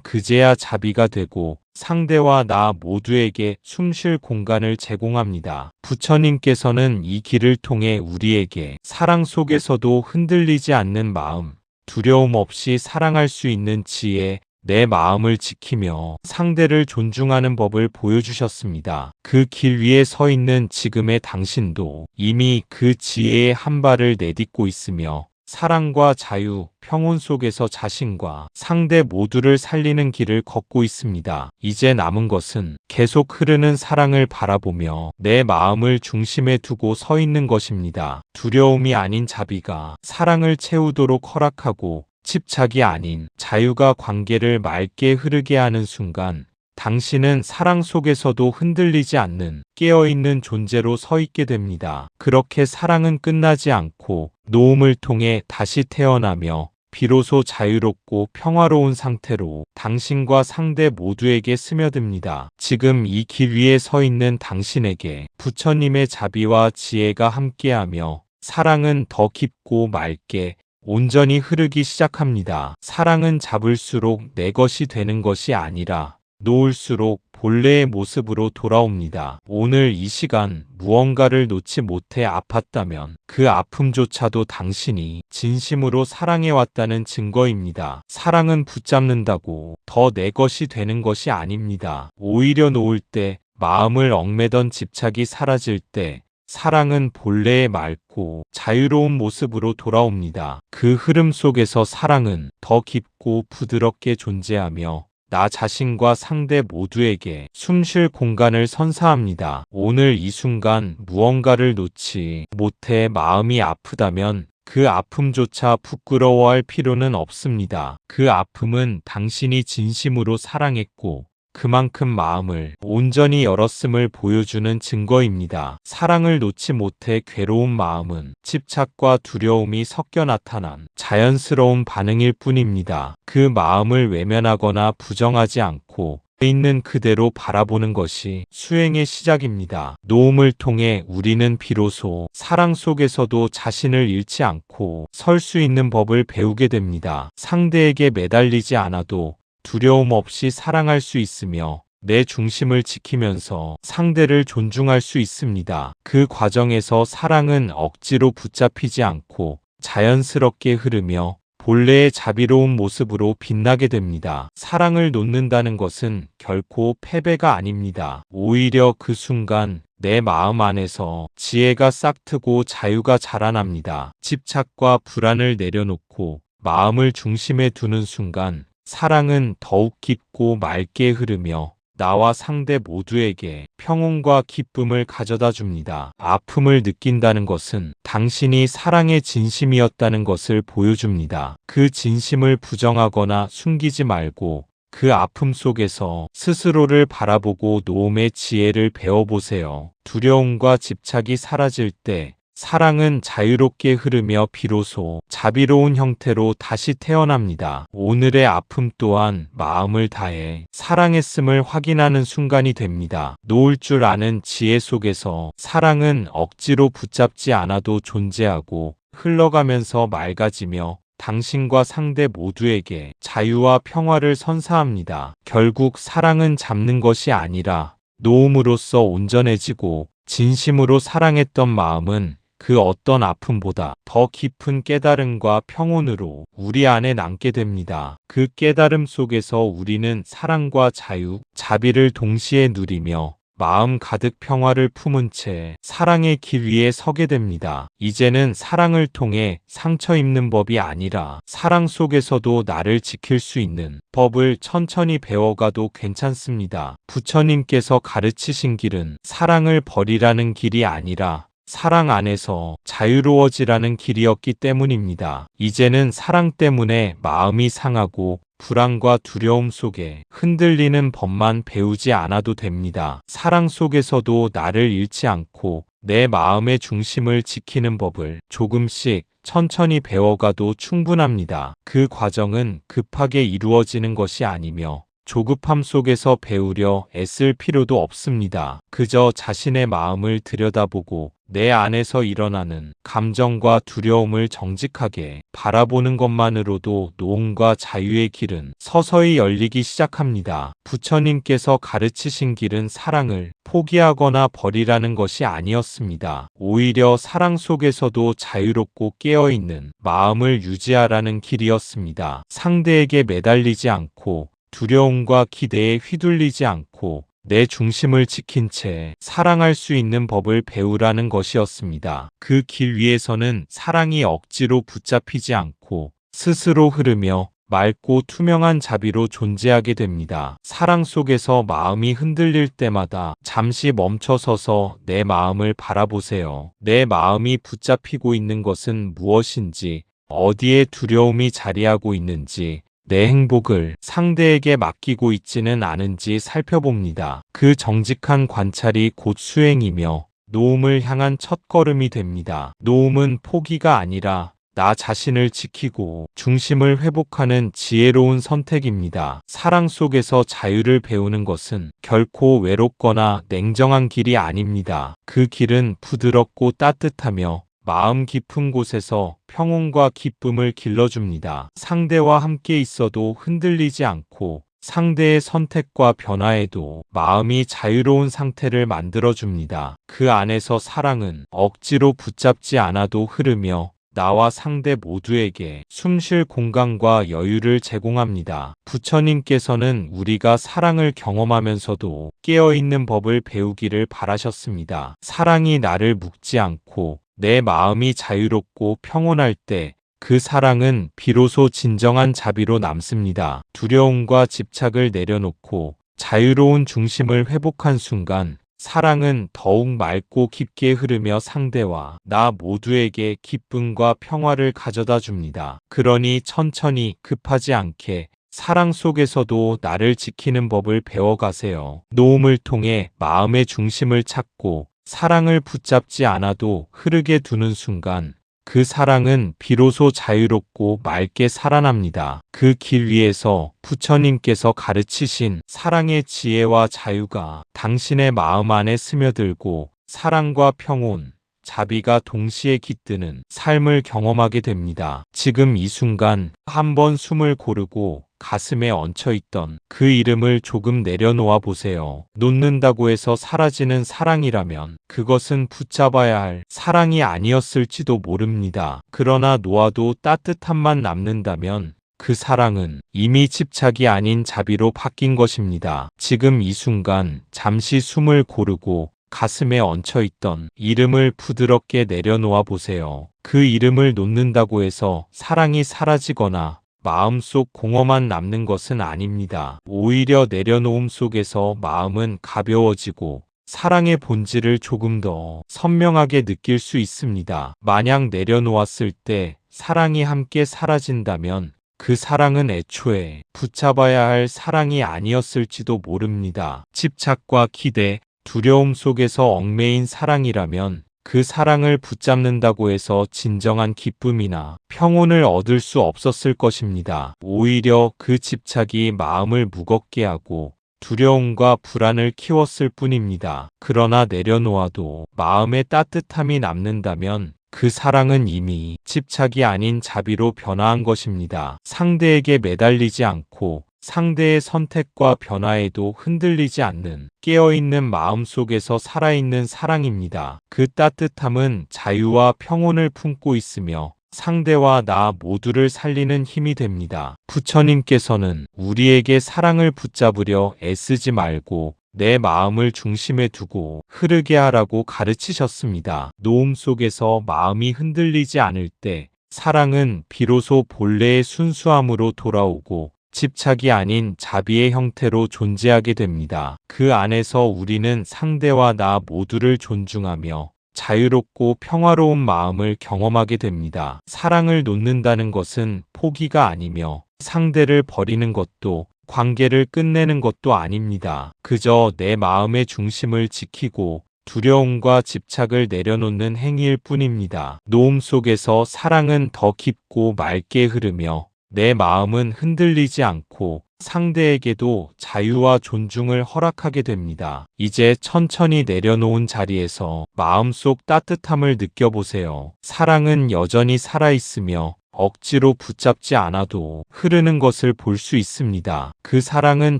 그제야 자비가 되고 상대와 나 모두에게 숨쉴 공간을 제공합니다. 부처님께서는 이 길을 통해 우리에게 사랑 속에서도 흔들리지 않는 마음, 두려움 없이 사랑할 수 있는 지혜, 내 마음을 지키며 상대를 존중하는 법을 보여주셨습니다. 그 길 위에 서 있는 지금의 당신도 이미 그 지혜의 한 발을 내딛고 있으며 사랑과 자유, 평온 속에서 자신과 상대 모두를 살리는 길을 걷고 있습니다. 이제 남은 것은 계속 흐르는 사랑을 바라보며 내 마음을 중심에 두고 서 있는 것입니다. 두려움이 아닌 자비가 사랑을 채우도록 허락하고 집착이 아닌 자유가 관계를 맑게 흐르게 하는 순간 당신은 사랑 속에서도 흔들리지 않는 깨어있는 존재로 서 있게 됩니다. 그렇게 사랑은 끝나지 않고 놓음을 통해 다시 태어나며 비로소 자유롭고 평화로운 상태로 당신과 상대 모두에게 스며듭니다. 지금 이 길 위에 서 있는 당신에게 부처님의 자비와 지혜가 함께하며 사랑은 더 깊고 맑게 온전히 흐르기 시작합니다. 사랑은 잡을수록 내 것이 되는 것이 아니라 놓을수록 본래의 모습으로 돌아옵니다. 오늘 이 시간 무언가를 놓지 못해 아팠다면 그 아픔조차도 당신이 진심으로 사랑해왔다는 증거입니다. 사랑은 붙잡는다고 더 내 것이 되는 것이 아닙니다. 오히려 놓을 때, 마음을 얽매던 집착이 사라질 때 사랑은 본래의 맑고 자유로운 모습으로 돌아옵니다. 그 흐름 속에서 사랑은 더 깊고 부드럽게 존재하며 나 자신과 상대 모두에게 숨쉴 공간을 선사합니다. 오늘 이 순간 무언가를 놓지 못해 마음이 아프다면 그 아픔조차 부끄러워할 필요는 없습니다. 그 아픔은 당신이 진심으로 사랑했고 그만큼 마음을 온전히 열었음을 보여주는 증거입니다. 사랑을 놓지 못해 괴로운 마음은 집착과 두려움이 섞여 나타난 자연스러운 반응일 뿐입니다. 그 마음을 외면하거나 부정하지 않고 있는 그대로 바라보는 것이 수행의 시작입니다. 놓음을 통해 우리는 비로소 사랑 속에서도 자신을 잃지 않고 설 수 있는 법을 배우게 됩니다. 상대에게 매달리지 않아도 두려움 없이 사랑할 수 있으며 내 중심을 지키면서 상대를 존중할 수 있습니다. 그 과정에서 사랑은 억지로 붙잡히지 않고 자연스럽게 흐르며 본래의 자비로운 모습으로 빛나게 됩니다. 사랑을 놓는다는 것은 결코 패배가 아닙니다. 오히려 그 순간 내 마음 안에서 지혜가 싹트고 자유가 자라납니다. 집착과 불안을 내려놓고 마음을 중심에 두는 순간 사랑은 더욱 깊고 맑게 흐르며 나와 상대 모두에게 평온과 기쁨을 가져다 줍니다. 아픔을 느낀다는 것은 당신이 사랑의 진심이었다는 것을 보여줍니다. 그 진심을 부정하거나 숨기지 말고 그 아픔 속에서 스스로를 바라보고 놓음의 지혜를 배워보세요. 두려움과 집착이 사라질 때 사랑은 자유롭게 흐르며 비로소 자비로운 형태로 다시 태어납니다. 오늘의 아픔 또한 마음을 다해 사랑했음을 확인하는 순간이 됩니다. 놓을 줄 아는 지혜 속에서 사랑은 억지로 붙잡지 않아도 존재하고 흘러가면서 맑아지며 당신과 상대 모두에게 자유와 평화를 선사합니다. 결국 사랑은 잡는 것이 아니라 놓음으로써 온전해지고, 진심으로 사랑했던 마음은 그 어떤 아픔보다 더 깊은 깨달음과 평온으로 우리 안에 남게 됩니다. 그 깨달음 속에서 우리는 사랑과 자유, 자비를 동시에 누리며 마음 가득 평화를 품은 채 사랑의 길 위에 서게 됩니다. 이제는 사랑을 통해 상처 입는 법이 아니라 사랑 속에서도 나를 지킬 수 있는 법을 천천히 배워가도 괜찮습니다. 부처님께서 가르치신 길은 사랑을 버리라는 길이 아니라 사랑 안에서 자유로워지라는 길이었기 때문입니다. 이제는 사랑 때문에 마음이 상하고 불안과 두려움 속에 흔들리는 법만 배우지 않아도 됩니다. 사랑 속에서도 나를 잃지 않고 내 마음의 중심을 지키는 법을 조금씩 천천히 배워가도 충분합니다. 그 과정은 급하게 이루어지는 것이 아니며 조급함 속에서 배우려 애쓸 필요도 없습니다. 그저 자신의 마음을 들여다보고 내 안에서 일어나는 감정과 두려움을 정직하게 바라보는 것만으로도 노음과 자유의 길은 서서히 열리기 시작합니다. 부처님께서 가르치신 길은 사랑을 포기하거나 버리라는 것이 아니었습니다. 오히려 사랑 속에서도 자유롭고 깨어있는 마음을 유지하라는 길이었습니다. 상대에게 매달리지 않고 두려움과 기대에 휘둘리지 않고 내 중심을 지킨 채 사랑할 수 있는 법을 배우라는 것이었습니다. 그 길 위에서는 사랑이 억지로 붙잡히지 않고 스스로 흐르며 맑고 투명한 자비로 존재하게 됩니다. 사랑 속에서 마음이 흔들릴 때마다 잠시 멈춰서서 내 마음을 바라보세요. 내 마음이 붙잡히고 있는 것은 무엇인지, 어디에 두려움이 자리하고 있는지, 내 행복을 상대에게 맡기고 있지는 않은지 살펴봅니다. 그 정직한 관찰이 곧 수행이며 노음을 향한 첫걸음이 됩니다. 노음은 포기가 아니라 나 자신을 지키고 중심을 회복하는 지혜로운 선택입니다. 사랑 속에서 자유를 배우는 것은 결코 외롭거나 냉정한 길이 아닙니다. 그 길은 부드럽고 따뜻하며 마음 깊은 곳에서 평온과 기쁨을 길러줍니다. 상대와 함께 있어도 흔들리지 않고 상대의 선택과 변화에도 마음이 자유로운 상태를 만들어줍니다. 그 안에서 사랑은 억지로 붙잡지 않아도 흐르며 나와 상대 모두에게 숨쉴 공간과 여유를 제공합니다. 부처님께서는 우리가 사랑을 경험하면서도 깨어있는 법을 배우기를 바라셨습니다. 사랑이 나를 묶지 않고 내 마음이 자유롭고 평온할 때 그 사랑은 비로소 진정한 자비로 남습니다. 두려움과 집착을 내려놓고 자유로운 중심을 회복한 순간 사랑은 더욱 맑고 깊게 흐르며 상대와 나 모두에게 기쁨과 평화를 가져다 줍니다. 그러니 천천히 급하지 않게 사랑 속에서도 나를 지키는 법을 배워가세요. 노음을 통해 마음의 중심을 찾고 사랑을 붙잡지 않아도 흐르게 두는 순간 그 사랑은 비로소 자유롭고 맑게 살아납니다. 그 길 위에서 부처님께서 가르치신 사랑의 지혜와 자유가 당신의 마음 안에 스며들고 사랑과 평온, 자비가 동시에 깃드는 삶을 경험하게 됩니다. 지금 이 순간 한번 숨을 고르고 가슴에 얹혀있던 그 이름을 조금 내려놓아 보세요. 놓는다고 해서 사라지는 사랑이라면 그것은 붙잡아야 할 사랑이 아니었을지도 모릅니다. 그러나 놓아도 따뜻함만 남는다면 그 사랑은 이미 집착이 아닌 자비로 바뀐 것입니다. 지금 이 순간 잠시 숨을 고르고 가슴에 얹혀있던 이름을 부드럽게 내려놓아 보세요. 그 이름을 놓는다고 해서 사랑이 사라지거나 마음속 공허만 남는 것은 아닙니다. 오히려 내려놓음 속에서 마음은 가벼워지고 사랑의 본질을 조금 더 선명하게 느낄 수 있습니다. 만약 내려놓았을 때 사랑이 함께 사라진다면 그 사랑은 애초에 붙잡아야 할 사랑이 아니었을지도 모릅니다. 집착과 기대, 두려움 속에서 얽매인 사랑이라면 그 사랑을 붙잡는다고 해서 진정한 기쁨이나 평온을 얻을 수 없었을 것입니다. 오히려 그 집착이 마음을 무겁게 하고 두려움과 불안을 키웠을 뿐입니다. 그러나 내려놓아도 마음의 따뜻함이 남는다면 그 사랑은 이미 집착이 아닌 자비로 변화한 것입니다. 상대에게 매달리지 않고 상대의 선택과 변화에도 흔들리지 않는 깨어있는 마음 속에서 살아있는 사랑입니다. 그 따뜻함은 자유와 평온을 품고 있으며 상대와 나 모두를 살리는 힘이 됩니다. 부처님께서는 우리에게 사랑을 붙잡으려 애쓰지 말고 내 마음을 중심에 두고 흐르게 하라고 가르치셨습니다. 노음 속에서 마음이 흔들리지 않을 때 사랑은 비로소 본래의 순수함으로 돌아오고 집착이 아닌 자비의 형태로 존재하게 됩니다. 그 안에서 우리는 상대와 나 모두를 존중하며 자유롭고 평화로운 마음을 경험하게 됩니다. 사랑을 놓는다는 것은 포기가 아니며 상대를 버리는 것도 관계를 끝내는 것도 아닙니다. 그저 내 마음의 중심을 지키고 두려움과 집착을 내려놓는 행위일 뿐입니다. 노음 속에서 사랑은 더 깊고 맑게 흐르며 내 마음은 흔들리지 않고 상대에게도 자유와 존중을 허락하게 됩니다. 이제 천천히 내려놓은 자리에서 마음속 따뜻함을 느껴보세요. 사랑은 여전히 살아있으며 억지로 붙잡지 않아도 흐르는 것을 볼 수 있습니다. 그 사랑은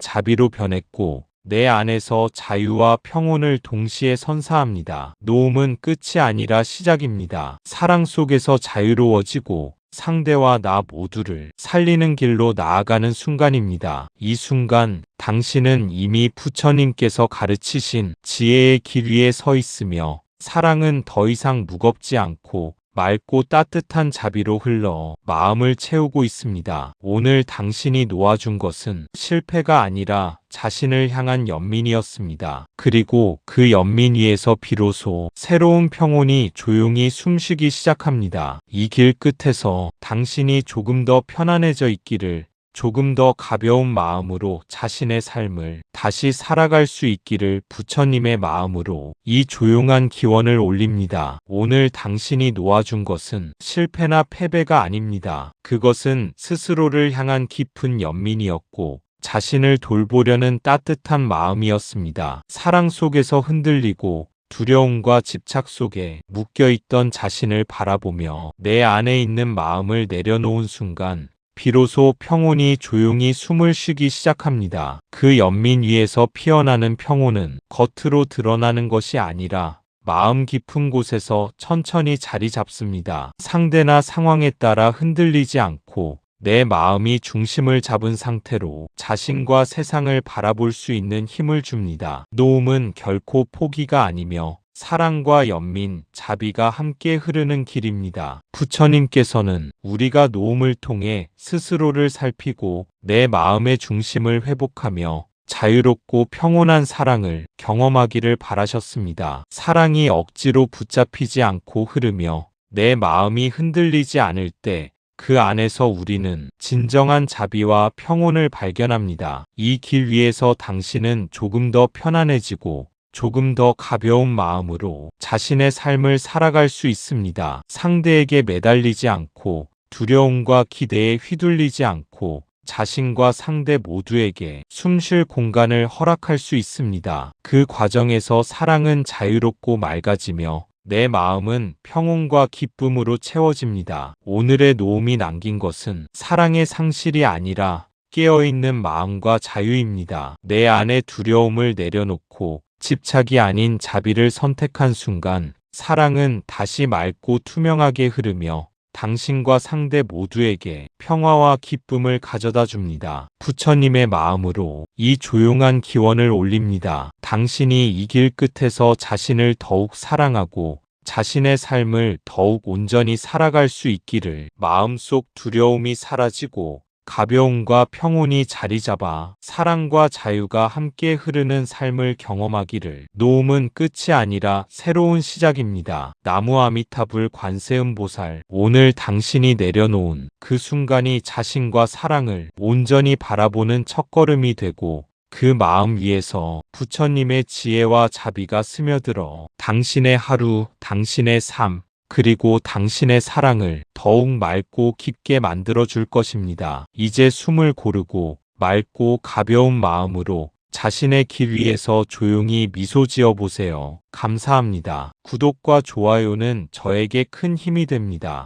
자비로 변했고 내 안에서 자유와 평온을 동시에 선사합니다. 노음은 끝이 아니라 시작입니다. 사랑 속에서 자유로워지고 상대와 나 모두를 살리는 길로 나아가는 순간입니다. 이 순간 당신은 이미 부처님께서 가르치신 지혜의 길 위에 서 있으며 사랑은 더 이상 무겁지 않고 맑고 따뜻한 자비로 흘러 마음을 채우고 있습니다. 오늘 당신이 놓아준 것은 실패가 아니라 자신을 향한 연민이었습니다. 그리고 그 연민 위에서 비로소 새로운 평온이 조용히 숨쉬기 시작합니다. 이 길 끝에서 당신이 조금 더 편안해져 있기를, 조금 더 가벼운 마음으로 자신의 삶을 다시 살아갈 수 있기를 부처님의 마음으로 이 조용한 기원을 올립니다. 오늘 당신이 놓아준 것은 실패나 패배가 아닙니다. 그것은 스스로를 향한 깊은 연민이었고 자신을 돌보려는 따뜻한 마음이었습니다. 사랑 속에서 흔들리고 두려움과 집착 속에 묶여있던 자신을 바라보며 내 안에 있는 마음을 내려놓은 순간 비로소 평온이 조용히 숨을 쉬기 시작합니다. 그 연민 위에서 피어나는 평온은 겉으로 드러나는 것이 아니라 마음 깊은 곳에서 천천히 자리 잡습니다. 상대나 상황에 따라 흔들리지 않고 내 마음이 중심을 잡은 상태로 자신과 세상을 바라볼 수 있는 힘을 줍니다. 노음은 결코 포기가 아니며 사랑과 연민, 자비가 함께 흐르는 길입니다. 부처님께서는 우리가 노음을 통해 스스로를 살피고 내 마음의 중심을 회복하며 자유롭고 평온한 사랑을 경험하기를 바라셨습니다. 사랑이 억지로 붙잡히지 않고 흐르며 내 마음이 흔들리지 않을 때 그 안에서 우리는 진정한 자비와 평온을 발견합니다. 이 길 위에서 당신은 조금 더 편안해지고 조금 더 가벼운 마음으로 자신의 삶을 살아갈 수 있습니다. 상대에게 매달리지 않고 두려움과 기대에 휘둘리지 않고 자신과 상대 모두에게 숨쉴 공간을 허락할 수 있습니다. 그 과정에서 사랑은 자유롭고 맑아지며 내 마음은 평온과 기쁨으로 채워집니다. 오늘의 노음이 남긴 것은 사랑의 상실이 아니라 깨어있는 마음과 자유입니다. 내 안의 두려움을 내려놓고 집착이 아닌 자비를 선택한 순간 사랑은 다시 맑고 투명하게 흐르며 당신과 상대 모두에게 평화와 기쁨을 가져다 줍니다. 부처님의 마음으로 이 조용한 기원을 올립니다. 당신이 이 길 끝에서 자신을 더욱 사랑하고 자신의 삶을 더욱 온전히 살아갈 수 있기를, 마음속 두려움이 사라지고 가벼움과 평온이 자리 잡아 사랑과 자유가 함께 흐르는 삶을 경험하기를. 노음은 끝이 아니라 새로운 시작입니다. 나무 아미타불 관세음보살, 오늘 당신이 내려놓은 그 순간이 자신과 사랑을 온전히 바라보는 첫걸음이 되고 그 마음 위에서 부처님의 지혜와 자비가 스며들어 당신의 하루, 당신의 삶, 그리고 당신의 사랑을 더욱 맑고 깊게 만들어 줄 것입니다. 이제 숨을 고르고 맑고 가벼운 마음으로 자신의 길 위에서 조용히 미소 지어 보세요. 감사합니다. 구독과 좋아요는 저에게 큰 힘이 됩니다.